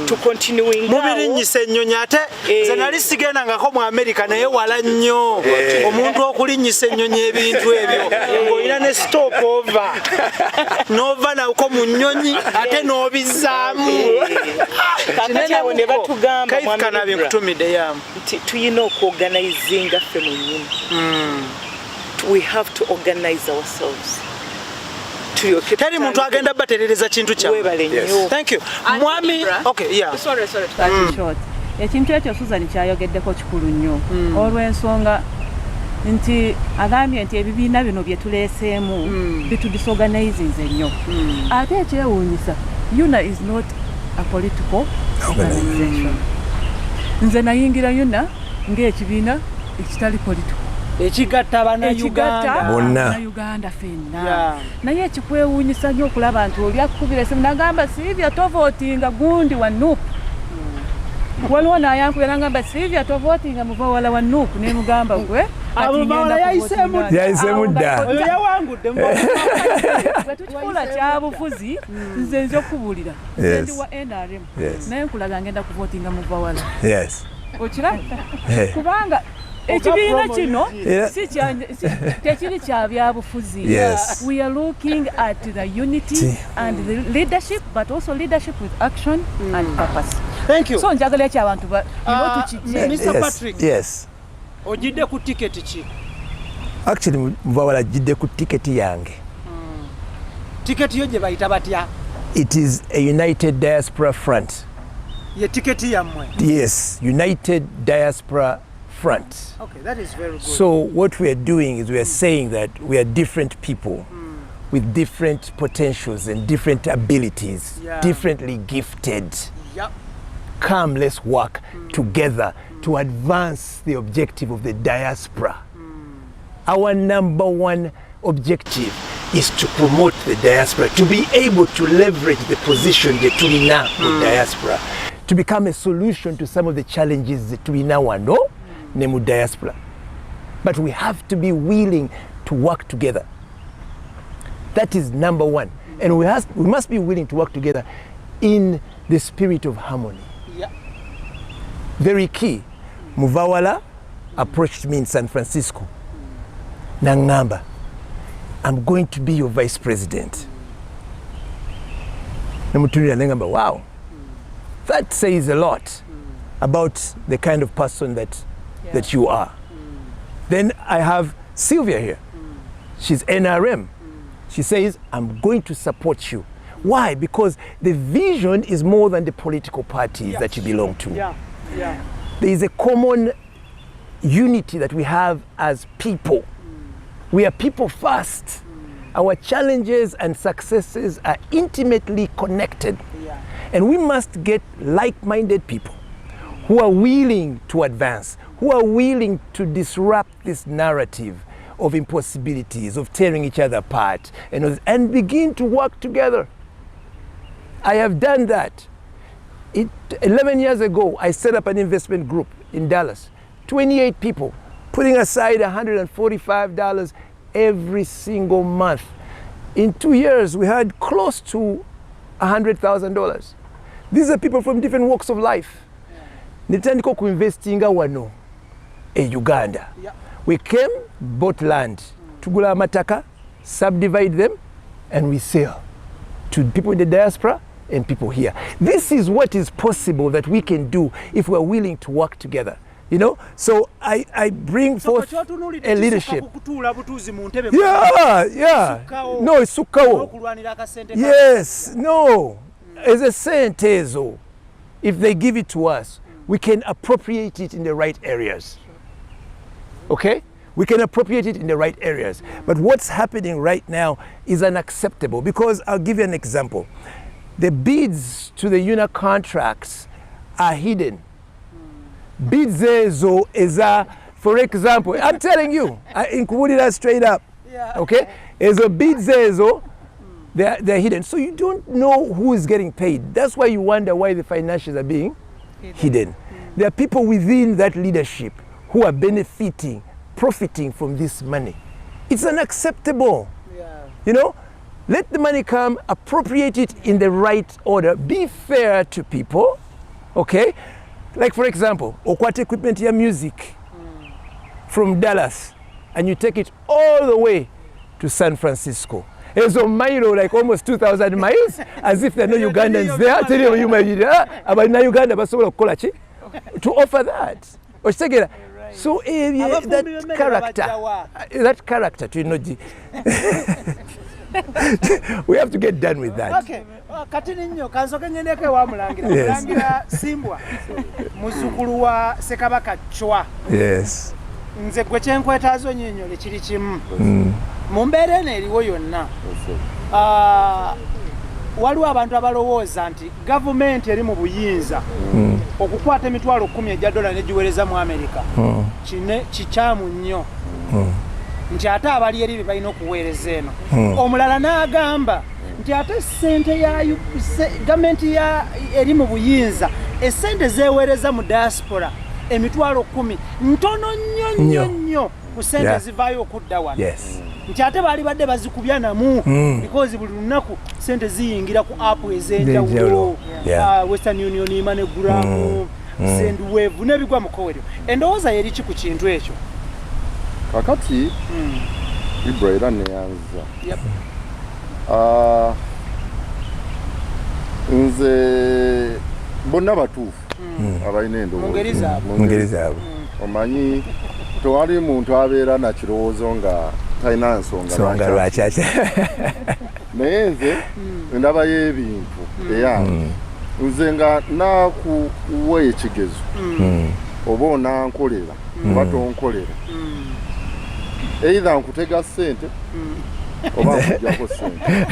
to continuing mubirinnyisa ennyonyi ate nze nali sigendangako mu America naye wala nnyo omuntu okulinnyisa ennyonyi ebintu ebyo ng'olina ne stop over n'ova nako mu nnyonyi ate n'obizzaamu kakati awo ne batugamba kaifukanabye nkutumidde yamu nti tuyina okuorganizinga ffe mu nnyini. We have to organize ourselves. Teri muntu agenda baterereza kintu kya. Thank you. Mwami, okay, yeah. Sorry, short. Ekintu ekyo Susan kyayogeddeko kikulu nnyo. Olw'ensonga nti agambye nti ebibiina bino bye tuleeseemu bitudisorganizing nnyo. Ate ekyewuunyisa, UNAA is not a political organization. Nze nayingira UNAA ng'ekibiina ekitali political. Ekigatta Uganda fenna naye ekikwewuunyisa nnyo okulaba nti oli akukubira essimu nagamba Sylvia tovootinga gundi wa Nuupu waliwo nayankubira nagamba Sylvia tovootinga muvawala wa Nuupu ne mugamba gwe yayiseemu dda bwe tukikola kyabufuzi nze nja okubuulira ndi wa NRM naye nkulaga ngenda kuvootinga muvawala okiraba kubanga ekibiina kino tekiri kya byabufuzi. We are looking at the unity and the leadership, but also leadership with action and purpose. Thank you. So njagala ekyo abantu Mr. Patrick. Yes. Ojidde ku tiketi ki? Actually muvawala jidde ku tiketi yange. Tiketi yo gye bayita batya? It is a United Diaspora Front. Ye tiketi yammwe? Yes, United Diaspora Front. Okay, that is very good. So what we are doing is we are saying that we are different people with different potentials and different abilities, differently gifted. Come, let's work together to advance the objective of the diaspora. Our number one objective is to promote the diaspora, to be able to leverage the position that we now in diaspora, to become a solution to some of the challenges that we now know. Nemu diaspora. But we have to be willing to work together. That is number one. And we must be willing to work together in the spirit of harmony. Very key. Muvawala approached me in San Francisco. Nangamba, I'm going to be your vice president. Namutunira nangamba, wow. That says a lot about the kind of person that you are. Then I have Sylvia here. She's NRM. She says, I'm going to support you. Why? Because the vision is more than the political parties that you belong to. There is a common unity that we have as people. We are people first. Our challenges and successes are intimately connected. And we must get like-minded people who are willing to advance, who are willing to disrupt this narrative of impossibilities, of tearing each other apart, and begin to work together. I have done that. 11 years ago, I set up an investment group in Dallas. 28 people, putting aside $145 every single month. In 2 years, we had close to $100,000. These are people from different walks of life. Nitandiko kuinvestinga wano Uganda. We came, bought land, tugula amataka, subdivide them, and we sell to people in the diaspora and people here. This is what is possible that we can do if we're willing to work together. You know, so I bring forth a leadership. No, it's sukawo. Yes, no. As a sentezo, if they give it to us, we can appropriate it in the right areas. Okay? We can appropriate it in the right areas. But what's happening right now is unacceptable, because I'll give you an example. the bids to the UNAA contracts are hidden. Bids ezo eza, for example, I'm telling you, I included that straight up. Okay? Ezo bids ezo, they're hidden. So you don't know who is getting paid. That's why you wonder why the financials are being hidden. There are people within that leadership who are benefiting, profiting from this money. It's unacceptable. You know, let the money come, appropriate it in the right order, be fair to people, okay? Like for example, okwata equipment ya music from Dallas, and you take it all the way to San Francisco. It's a mile, like almost 2,000 miles, as if there are no Ugandans there. Tell you, you might be there, but now Uganda, but so to offer that. So that character, to know, we have to get done with that. Okay. Katininyo kansoke ngendeke wa mulangira. Mulangira Simbwa. Muzukulu wa Sekabaka Chwa. Yes. Nze gwe kyenkwetaazo nyinyo lekiri kimu. Mu mbeera eno eriwo yonna. Waliwo abantu abalowooza nti gavumenti eri mu buyinza okukwata emitwalo 10 egya dola negiweereza mu Amerika. Kikyamu nnyo. Nti ate abali eri bye balina okuweereza eno. Omulala n'agamba nti ate ssente ya gavumenti eri mu buyinza essente zeeweereza mu diaspora emitwalo 10 ntono nnyo ku ssente zivaayo okudda wano. Nti ate baali badde bazikubya namu because buli lunaku ssente ziyingira ku app ez'enjawulo, Western Union, MoneyGram, Sendwave n'ebigwa mu kowero. Endowooza yeri ki ku kintu ekyo? Kakati Ibra neyanza. Nze bonna batuufu abalina endowooza mu ngeri zaabwe. Omanyi tewali muntu abeera na kirowoozo nga talina nsonga lwaki. Naye nze ndabayo ebintu eyange nze nga nakuwa ekigezo oba onankolera oba tonkolera either nkutega ssente oba nkujjako ssente.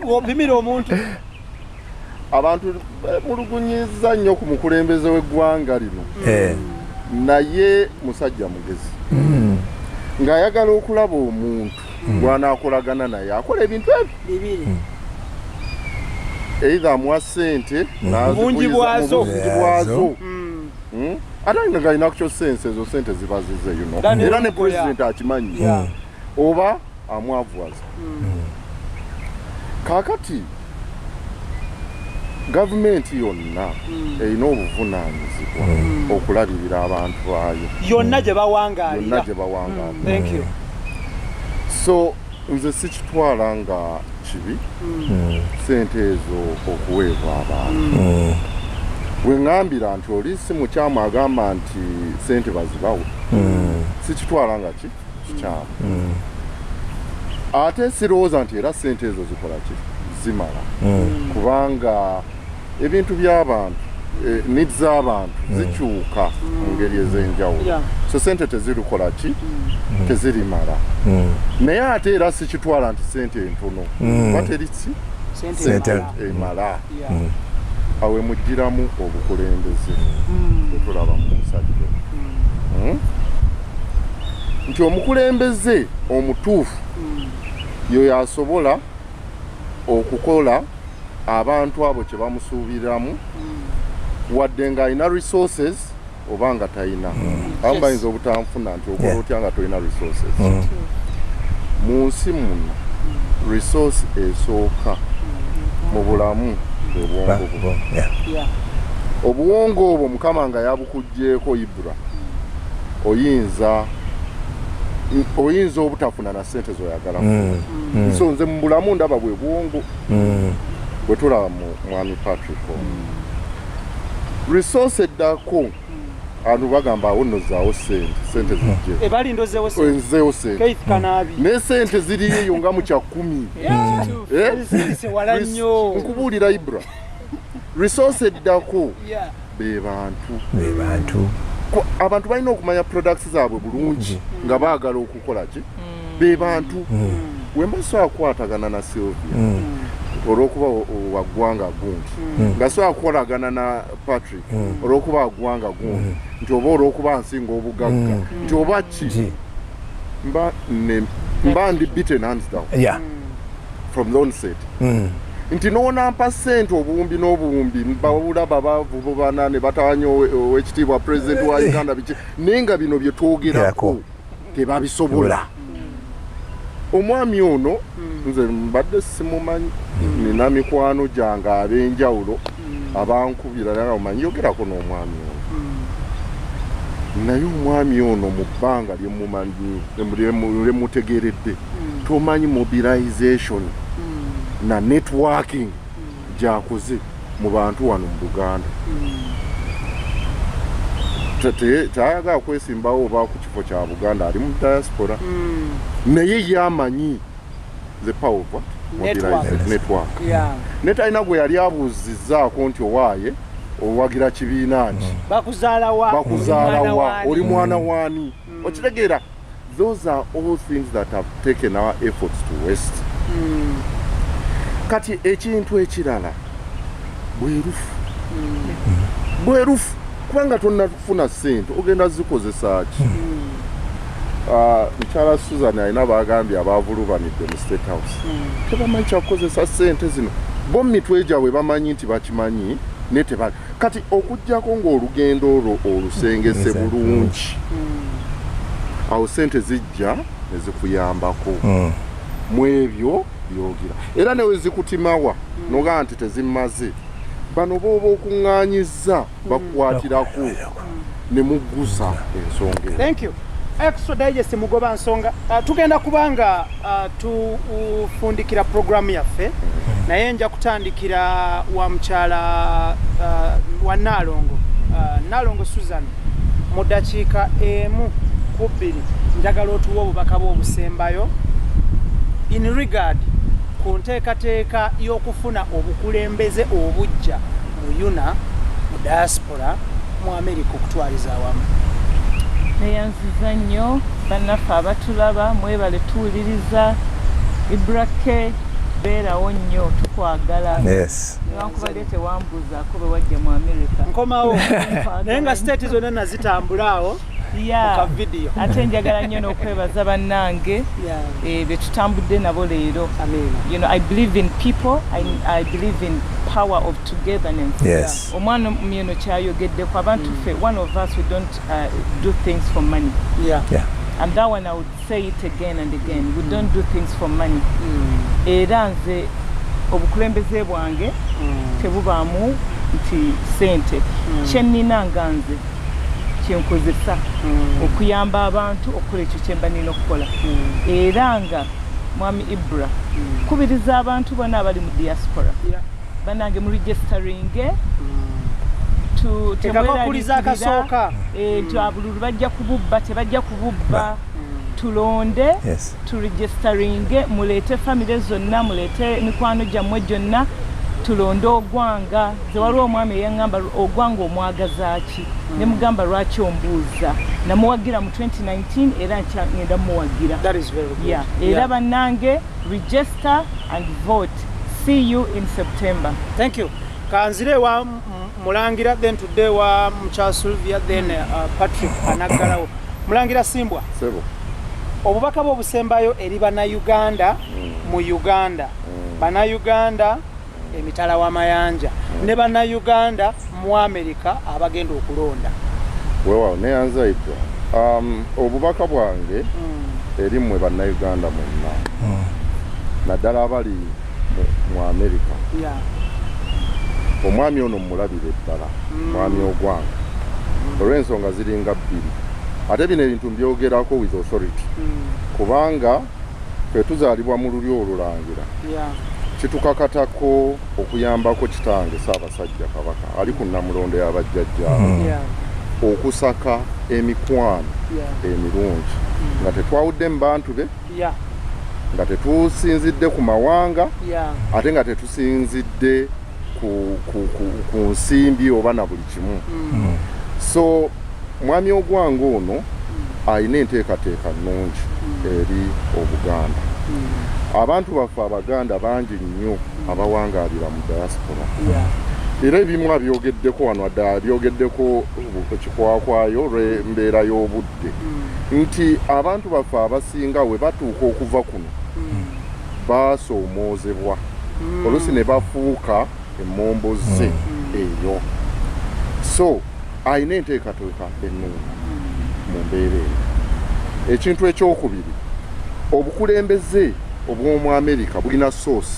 Wopimira omuntu. Abantu mulugunyiza nnyo ku mukulembeze w'eggwanga lino, naye musajja mugezi ng'ayagala okulaba omuntu gw'anaakolagana naye akola ebintu ebyo. Either amuwa ssente bungi bwazo ate nga galina kyo sense ezo sente ziba zize era ne pulezidenti akimanyi oba amwavuwaza. Kaakati gavumenti yonna erina obuvunaanyizibwa okulabirira abantu baayo yonna gye bawangaalira. Thank you. So nze sikitwala nga kibi sente ezo okuweebwa abantu. Wengambira nti oli si mukyamu agamba nti sente bazibawe, sikitwala nga kikyamu. Ate sirowooza nti era sente ezo zikola ki zimala, kubanga ebintu by'abantu needs z'abantu zikyuka mu ngeri ez'enjawulo. So sente tezirikola ki tezirimala. Naye ate era sikitwala nti sente entono bateriki sente emala. Awe mugiramu obukulembeze bwetulaba mu musajja nti omukulembeze omutuufu yoyo asobola okukola abantu abo kye bamusuubiramu wadde ng'alina resources oba nga talina. Abamu bayinza obutanfuna nti okola otya nga tolina resources. Mu nsi muno resource esooka mu bulamu obwongo. Obuwongo obwo Mukama nga yabukuggyeko Ibra, oyinza obutafuna na ssente zoyagala. So nze mu bulamu ndaba bwe buwongo bwe tulaba mu Mwami Patrick. Resource eddako abantu bagamba awo nnozaawo ssente zijje ebali ndozeewo ssente Keith Kanabi ne ssente ziriyo nga mu 10 nkubuulira Ibra resource eddako be bantu abantu balina okumanya products zaabwe bulungi nga baagala okukola ki be bantu. Wemba so akwatagana na Sylvia olwokuba waggwanga gundi nga so akolagana na Patrick olwokuba waggwanga gundi nti oba olwokuba nsinga obugagga nti oba ki mba ndi beaten hands down from the onset nti noonampa ssente obuwumbi n'obuwumbi bawulaba bavubo bana ne batawanya owekitiibwa president wa Uganda biki naye nga bino bye twogerako tebabisobola omwami ono nze mbadde simumanyi nina mikwano gyange ab'enjawulo abankubira naye omanyi yogerako n'omwami ono naye omwami ono mu bbanga lyemutegeredde tomanyi mobilization na networking gyakoze mu bantu wano mu Buganda tayagala kwesimbawo oba ku kifo kya Buganda ali mu diaspora naye yamanyi the power of what? Network. Ne talina gwe yali abuuzizzaako nti owaaye owagira kibiina nti bakuzaala wa oli mwana waani okitegeera those are all things that have taken our efforts to waste kati ekintu ekirala bwerufu kubanga tonnafuna ssente ogenda zikozesa ki mukyala Susan alina bagambye abavulubanidde mu State House tebamanyi kyakukozesa ssente zino bo mu mitwe gyabwe bamanyi nti bakimanyi naye tebali kati okuggyako ng'olugendo olwo olusengese bulungi awo ssente zijja ne zikuyambako mu ebyo byogira era newe zikutimawa nogaa nti tezimaze bano booba okuŋŋaanyizza bakukwatirako ne muggusa ensonga. Thank you. Extra Digest mugoba nsonga tugenda kubanga tufundikira programu yaffe naye nja kutandikira wa mchala wa Nalongo Susan mu dakiika emu ku bbiri njagala otuwa obubaka bw'obusembayo in regard ku nteekateeka y'okufuna obukulembeze obujja mu UNAA mu diaspora mu America okutwaliza awamu. Neyanziza nnyo bannaffe abatulaba mwebale tuwuliriza Ibrake beerawo nnyo tukwagala newankubadde tewambuuzaako bwe wajja mu America nkomawo naye nga state zonna nazitambulaawo mu video ate njagala nnyo n'okwebaza bannange be tutambudde nabo leero. I believe in people. I believe in power of togetherness. Omwana myeno kyayogeddeko abantu ffe one of us we don't do things for money. And that one I would say it again and again. We don't do things for money. Era nze obukulembeze bwange tebubaamu nti sente kyennina nga nze kyenkozesa okuyamba abantu okukola ekyo kyemba nina okukola era nga mwami Ibra kubiriza abantu bonna abali mu diaspora banange mu registeringe tekakuliza akasooka nti abululu bajja kububba tebajja kububba tulonde tu registeringe muleete famire zonna muleete mikwano gyammwe gyonna tulonde ogwanga ze waliwo omwami eyaŋŋamba ogwanga omwagazaaki ne mugamba lwaki ombuuza namuwagira mu 2019 era nkyagenda muwagira era bannange register and vote. See you in September. Thank you. Kanzire wa Mulangira then today wa Mcha Sylvia then Patrick anaggalawo. Mulangira Simbwa sebo obubaka bw'obusembayo eri bannayuganda mu Uganda bannayuganda emitala w'amayanja ne bannayuganda mu America abagenda okulonda. Weewaawo neyanzaidwa obubaka bwange eri mmwe bannayuganda mwenna naddala abali mu America omwami ono mmulabire eddala mwami ogwanga olw'ensonga ziringa bbiri ate bino ebintu mbyogerako with authority kubanga ffe tuzaalibwa mu lulyo olulangira kitukakatako okuyambako kitange Ssaabasajja Kabaka ali ku Namulondo y'abajjajjaabe okusaka emikwano emirungi nga tetwawudde mu bantu be nga tetusinzidde ku mawanga ate nga tetusinzidde ku nsimbi oba na buli kimu. So mwami ogwanga ono alina enteekateeka nnungi eri Obuganda abantu baffe Abaganda bangi nnyo abawangaalira mu diaspora. Era ebimu abyogeddeko wano adda byogeddeko ekikwakwayo olw'embeera y'obudde nti abantu baffe abasinga we batuuka okuva kuno basoomoozebwa oluusi ne bafuuka emmomboze eyo. So ayina enteekateeka ennungi mu mbeera eyo. Ekintu ekyokubiri, obukulembeze obw'omu Amerika bulina source.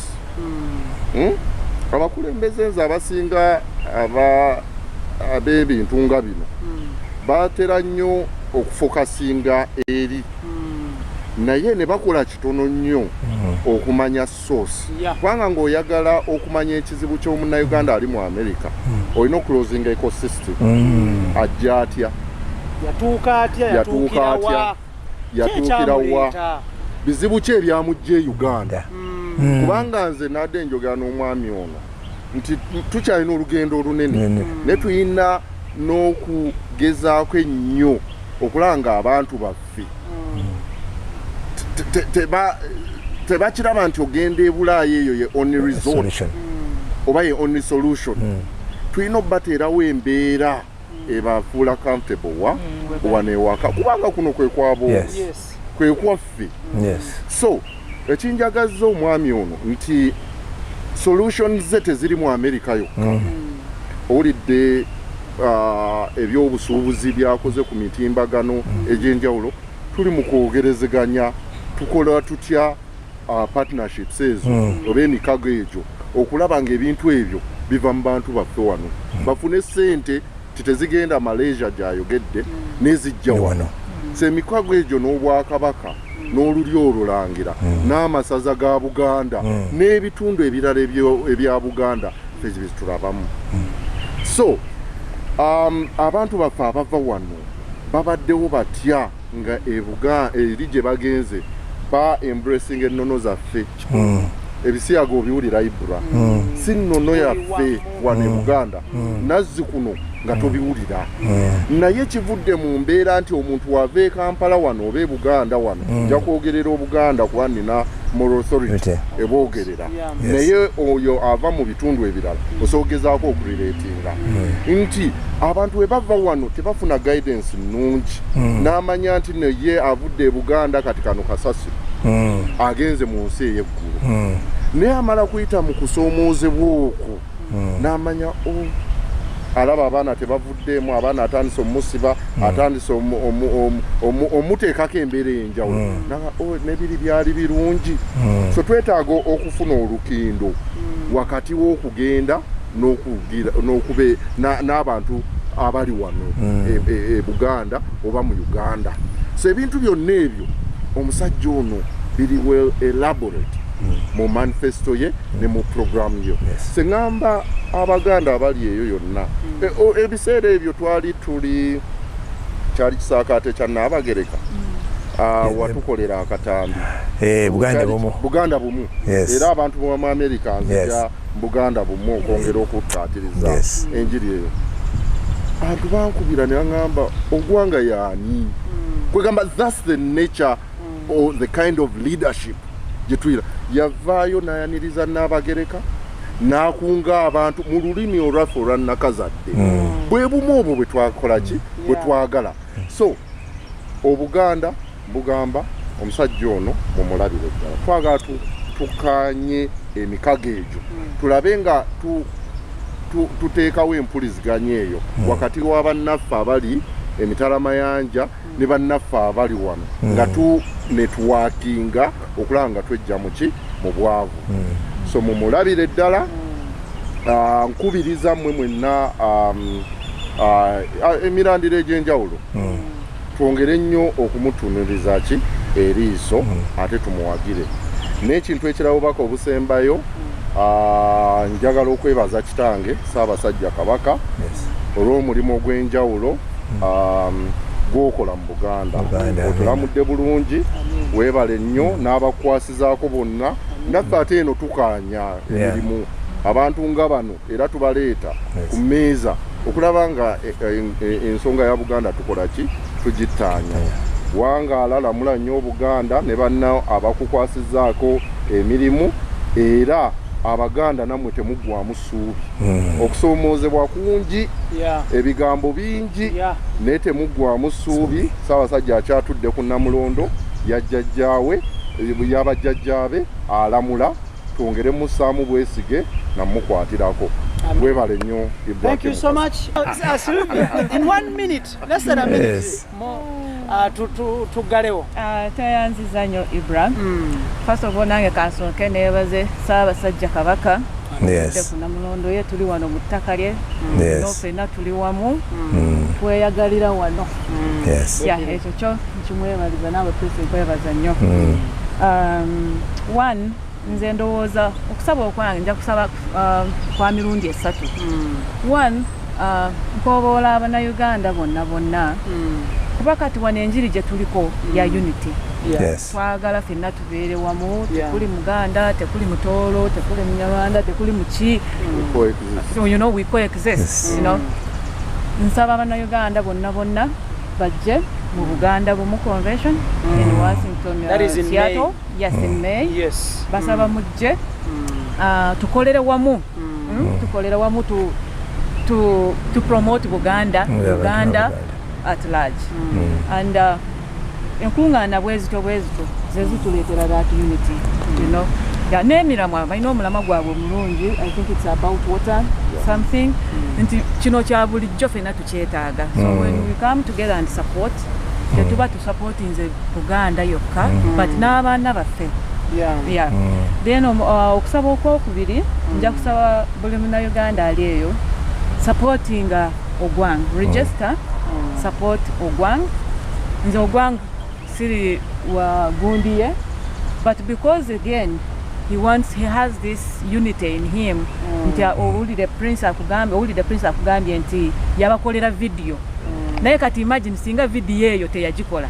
Abakulembeze nze abasinga ab'ebintu nga bino batera nnyo okufokasinga eri naye ne bakola kitono nnyo okumanya source. Kubanga ng'oyagala okumanya ekizibu ky'omunnayuganda ali mu Amerika olina okuclosing ecosystem. Ajja atya, yatuuka atya, yatuukira wa, bizibu ki ebyamujja e Uganda. Kubanga nze nadde njogera n'omwami ono nti tukyalina olugendo olunene ne tuyina n'okugezaako ennyo okulanga abantu baffe tebakiraba nti ogenda e Bulaaya eyo ye only resort oba ye only solution. Tulina obbateerawo embeera ebafuula comfortable wane ewaka kubanga kuno kwe kwabo kwe kwaffe. So ekinjagazza omwami ono nti solutions ze teziri mu Amerika yokka. Owulidde ebyobusuubuzi byakoze ku mitimbagano egy'enjawulo, tuli mu kwogerezeganya tukola tutya partnerships ezo oba emikago egyo okulaba ng'ebintu ebyo biva mu bantu baffe wano bafune ssente titezigenda Malaysia gyayogedde n'ezijja wano. So emikago egyo n'Obwakabaka n'oluli olulangira n'amasaza ga Buganda n'ebitundu ebirala ebya Buganda fezi tulabamu. So abantu baffe abava wano babaddewo batya nga eri gye bagenze ba embracing ennono zaffe. Ebisiyaga obiwulira Ibra si nnono yaffe wano e Buganda nazzi kuno nga tobiwulira. Naye kivudde mu mbeera nti omuntu wava e Kampala wano oba e Buganda wano nja kwogerera Obuganda kuba nina moral authority eboogerera. Naye oyo ava mu bitundu ebirala osoogezaako okurelatinga nti abantu we bava wano tebafuna guidance nnungi n'amanya nti naye avudde e Buganda kati kano kasasiro agenze mu nsi ey'eggulu. Naye amala kuyita mu kusoomoozebwa okwo n'amanya alaba abaana tebavuddeemu, abaana atandise omusiba, atandise omuteekako embeera ey'enjawulo nebiri byali birungi. So twetaaga okufuna olukindo wakati w'okugenda n'okube n'abantu abali wano e Buganda oba mu Uganda. So ebintu byonna ebyo omusajja ono biri well elaborate mu manifesto ye ne mu program ye. Sengamba Abaganda abali eyo yonna ebiseera ebyo tuli kyali kisaakaate kya Naabagereka watukolera akatambi Buganda bumu era abantu mu America nzija Buganda bumu okwongera okuttaatiriza enjiri eyo. Abantu bankubira ne baŋŋamba ogwanga yaani kwegamba that's the nature or the kind of leadership gyetwira. Yavaayo n'ayaniriza Naabagereka n'akunga abantu mu lulimi olwaffe olwannakazadde bwe bumu obwo bwe twakola ki bwe twagala. So Obuganda bugamba omusajja ono mumulabire ddala twagala tukanye emikago egyo tulabe nga tuteekawo empuliziganya eyo wakati wa bannaffe abali emitala mayanja ne bannaffe abali wano nga networkinga okulaba nga twejja mu bwavu. So mumulabire ddala nkubiriza mmwe mwenna emirandiro egy'enjawulo twongere nnyo okumutuniriza ki eriiso ate tumuwagire. N'ekintu ekirala obubaka obusembayo njagala okwebaza kitange Ssaabasajja Kabaka olw'omulimu ogw'enjawulo gw'okola mu Buganda. Otulamudde bulungi, weebale nnyo n'abakwasizaako bonna. Naffe ate eno tukaanya emirimu abantu nga bano era tubaleeta ku mmeeza okulaba nga ensonga ya Buganda tukola ki tugittaanya. wangaala lamula nnyo Obuganda ne banna abakukwasizzaako emirimu era Abaganda nammwe temuggwaamu ssuubi okusoomoozebwa kungi ebigambo bingi naye temuggwaamu ssuubi Ssaabasajja akyatudde ku Namulondo yajjajjaawe yabajjajjaabe alamula twongere mussaamu bwesige namukwatirako webale nnyo Ibrahim. Thank you so much. In 1 minute, less than a minute more tuggalewo. Tayanziza nnyo Ibrahim. First of all nange kansooke neebaze Ssaabasajja Kabaka ku Namulondo ye tuli wano mu ttaka lye ffenna tuli wamu tweyagalira wano ekyo kyo nkimwebaliza naawe Prince nkwebaza nnyo. One nze ndowooza okusaba okwange nja kusaba kwa mirundi esatu. One nkoboola Abannayuganda bonna kuba kati wano enjiri gye tuliko ya unity. Twagala ffenna tubeere wamu, tekuli Muganda, tekuli Mutoolo, tekuli Munyarwanda, tekuli Muki. So you know we coexist, you know. Nsaba Abannayuganda bonna bajje mu Buganda Bumu Convention in Washington, that is in Seattle. May. Yes, in May. Yes. Basaba mujje tukolere wamu tukolere wamu to promote Buganda at large. And enkungaana bwezito ze zituleetera that unity, you know. N'emiramu balina omulamwa gwabwe omulungi. I think it's about water something nti kino kya bulijjo ffenna tukyetaaga. So when we come together and support tetuba tusupportinze Buganda yokka but n'abaana baffe. Then okusaba okwokubiri nja kusaba buli Munnayuganda ali eyo supporting Ogwang, register support Ogwang. Nze Ogwang siri wa gundi ye, but because again he has this unity in him nti owulire Prince akugambye nti yabakolera video naye kati imagine singa video eyo teyagikola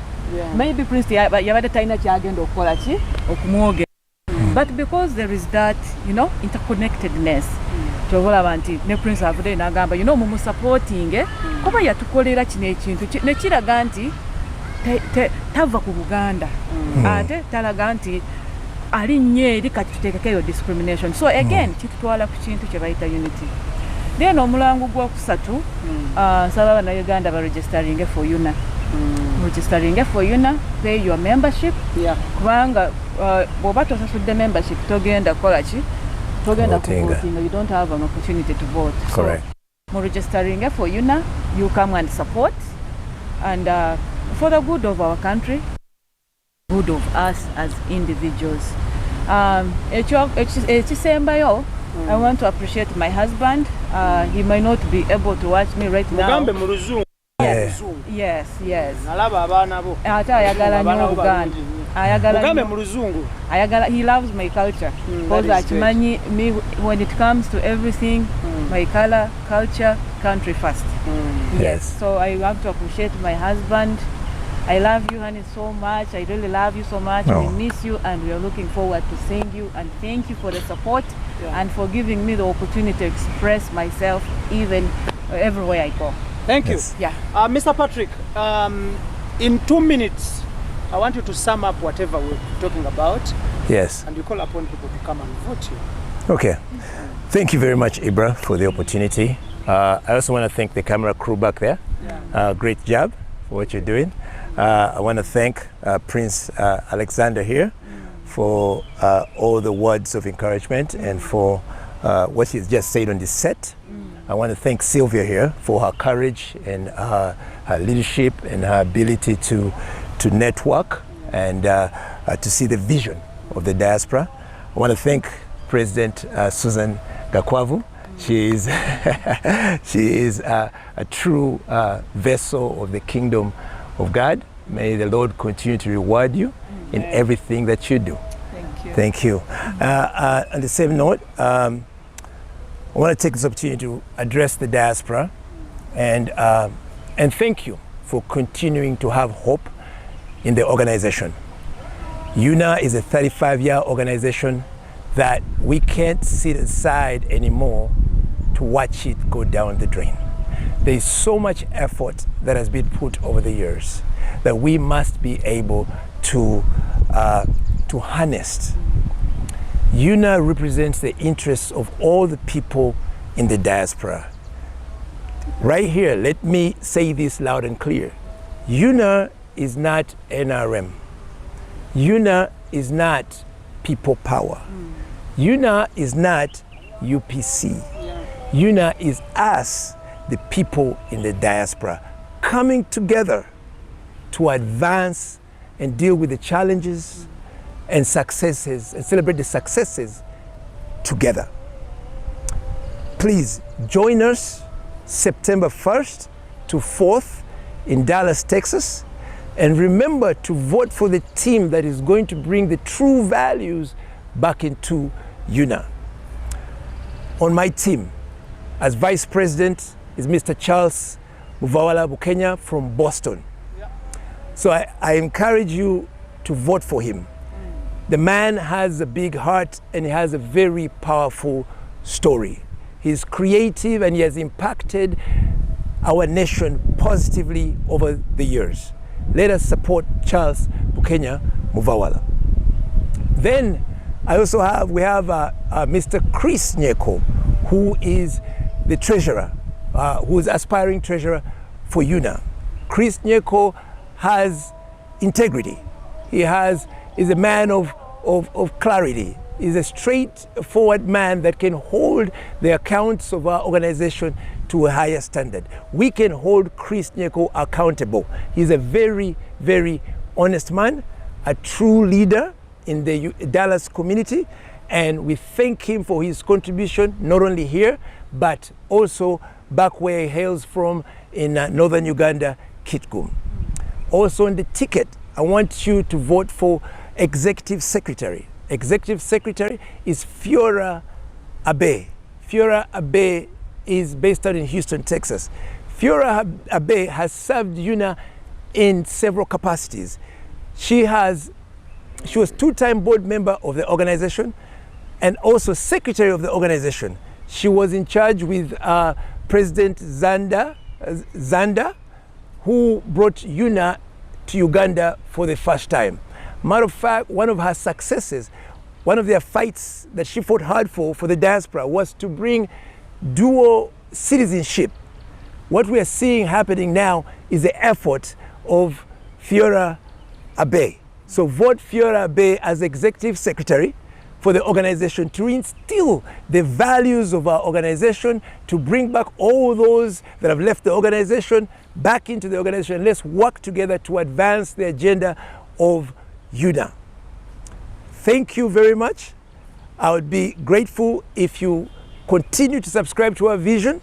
maybe Prince yabadde talina kyagenda okukola ki okumwogera. But because there is that, you know, interconnectedness, kyobalaba nti ne Prince avudde n'agamba you know mumusupporting kuba yatukolera kino ekintu ne kiraga nti tava ku Buganda ate talaga nti ali nnyo eri kati tuteekeko eyo discrimination. So again kitutwala ku kintu kye bayita unity. Then omulango gwokusatu nsaba Abannayuganda baregisteringe for UNAA. Registering for UNAA, pay your membership. Kubanga bw'oba tosasudde membership togenda kukola ki? Togenda kuvotinga. You don't have an opportunity to vote. Correct. So, registering for UNAA, you come and support, and for the good of our country, good of us as individuals. Ekisembayo, I want to appreciate my husband. He might not be able to watch me right now. Yes. Nalaba abaana bo. Ate ayagala nnyo Buganda. Mugambe mu Luzungu. He loves my culture. Because akimanyi me when it comes to everything, my color, culture, country first. Yes. So I want to appreciate my husband. I love you, honey, so much. I really love you so much. We miss you and we are looking forward to seeing you. And thank you for the support and for giving me the opportunity to express myself even everywhere I go. Thank you. Yeah. Mr. Patrick, in 2 minutes, I want you to sum up whatever we're talking about. Yes. And you call upon people to come and vote you. Okay. Thank you very much, Ibra, for the opportunity. I also want to thank the camera crew back there. Great job for what you're doing. I want to thank Prince Alexander here for all the words of encouragement and for what he's just said on the set. I want to thank Sylvia here for her courage and her leadership and her ability to network and to see the vision of the diaspora. I want to thank President Susan Gakwavu. She is a true vessel of the kingdom of God. May the Lord continue to reward you in everything that you do. Thank you. On the same note, I want to take this opportunity to address the diaspora and thank you for continuing to have hope in the organization. UNAA is a 35-year organization that we can't sit aside anymore to watch it go down the drain. there's so much effort that has been put over the years that we must be able to harness. UNAA represents the interests of all the people in the diaspora. Right here, let me say this loud and clear. UNAA is not NRM. UNAA is not people power. UNAA is not UPC. UNAA is us, the people in the diaspora, coming together to advance and deal with the challenges and successes and celebrate the successes together. Please join us September 1st to 4th in Dallas, Texas. And remember to vote for the team that is going to bring the true values back into UNAA. On my team, as Vice President, is Mr. Charles Muvawala Bukenya from Boston. So I encourage you to vote for him. The man has a big heart and he has a very powerful story. He's creative and he has impacted our nation positively over the years. Let us support Charles Bukenya Muvawala. Then we have Mr. Chris Nyeko, who is the treasurer, who is aspiring treasurer for UNAA. Chris Nyeko has integrity. He is a man of clarity. He's a straightforward man that can hold the accounts of our organization to a higher standard. We can hold Chris Nyeko accountable. He's a very, very honest man, a true leader in the Dallas community, and we thank him for his contribution, not only here, but also back where he hails from in northern Uganda, Kitgum. Also on the ticket, I want you to vote for Executive Secretary. Executive Secretary is Fiora Abe. Fiora Abe is based out in Houston, Texas. Fiora Abe has served UNAA in several capacities. She was two-time board member of the organization and also secretary of the organization. She was in charge with President Zanda, who brought UNAA to Uganda for the first time. Matter of fact, one of her successes, one of their fights that she fought hard for the diaspora, was to bring dual citizenship. What we are seeing happening now is the effort of Fiora Abe. So vote Fiora Abe as Executive Secretary for the organization to instill the values of our organization, to bring back all those that have left the organization back into the organization. Let's work together to advance the agenda of UNAA. Thank you very much. I would be grateful if you continue to subscribe to our vision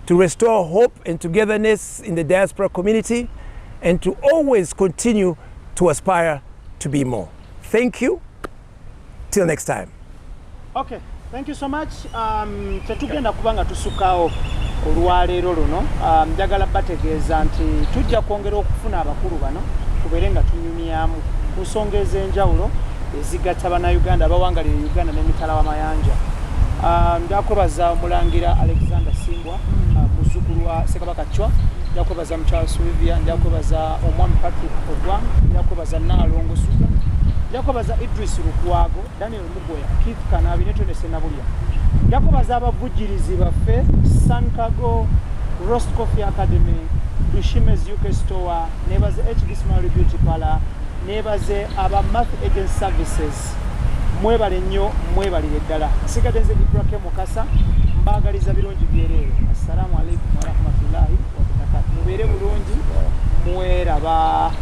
to restore hope and togetherness in the diaspora community, and to always continue to aspire to be more. Thank you. Till next time. Okay, thank you so much. Tetugenda kubanga tusukawo olwaleero luno. Njagala bategeeza nti tujja kwongera okufuna abakulu bano tubeere nga tunyumyamu ku nsonga ez'enjawulo ezigatta bannayuganda abawangalira Uganda n'emitala w'amayanja. Ndakwebaza Omulangira Alexander Simbwa, muzzukulu wa Ssekabaka Chwa. Ndakwebaza Mukyala Sulivia. Ndakwebaza Omwami Patrick Ogwang. Ndakwebaza Naalongo Suga. Ndakwebaza Idris Lukwago, Daniel Mugoya, Keith Kanabi ne Tonese Nabulya. Ndakwebaza abavujjirizi baffe Sankago, Roast Coffee Academy, Dushimez UK Store, nebaze HD Smile Beauty Parlor, nebaze aba Math Agent Services. Mwebale nnyo, mwebalire ddala. Nsigadde nze Ibrahim Mukasa, mbaagaliza birungi byereere. Assalamu alaikum wa rahmatullahi wa barakatuh. Mubeere bulungi, mweraba.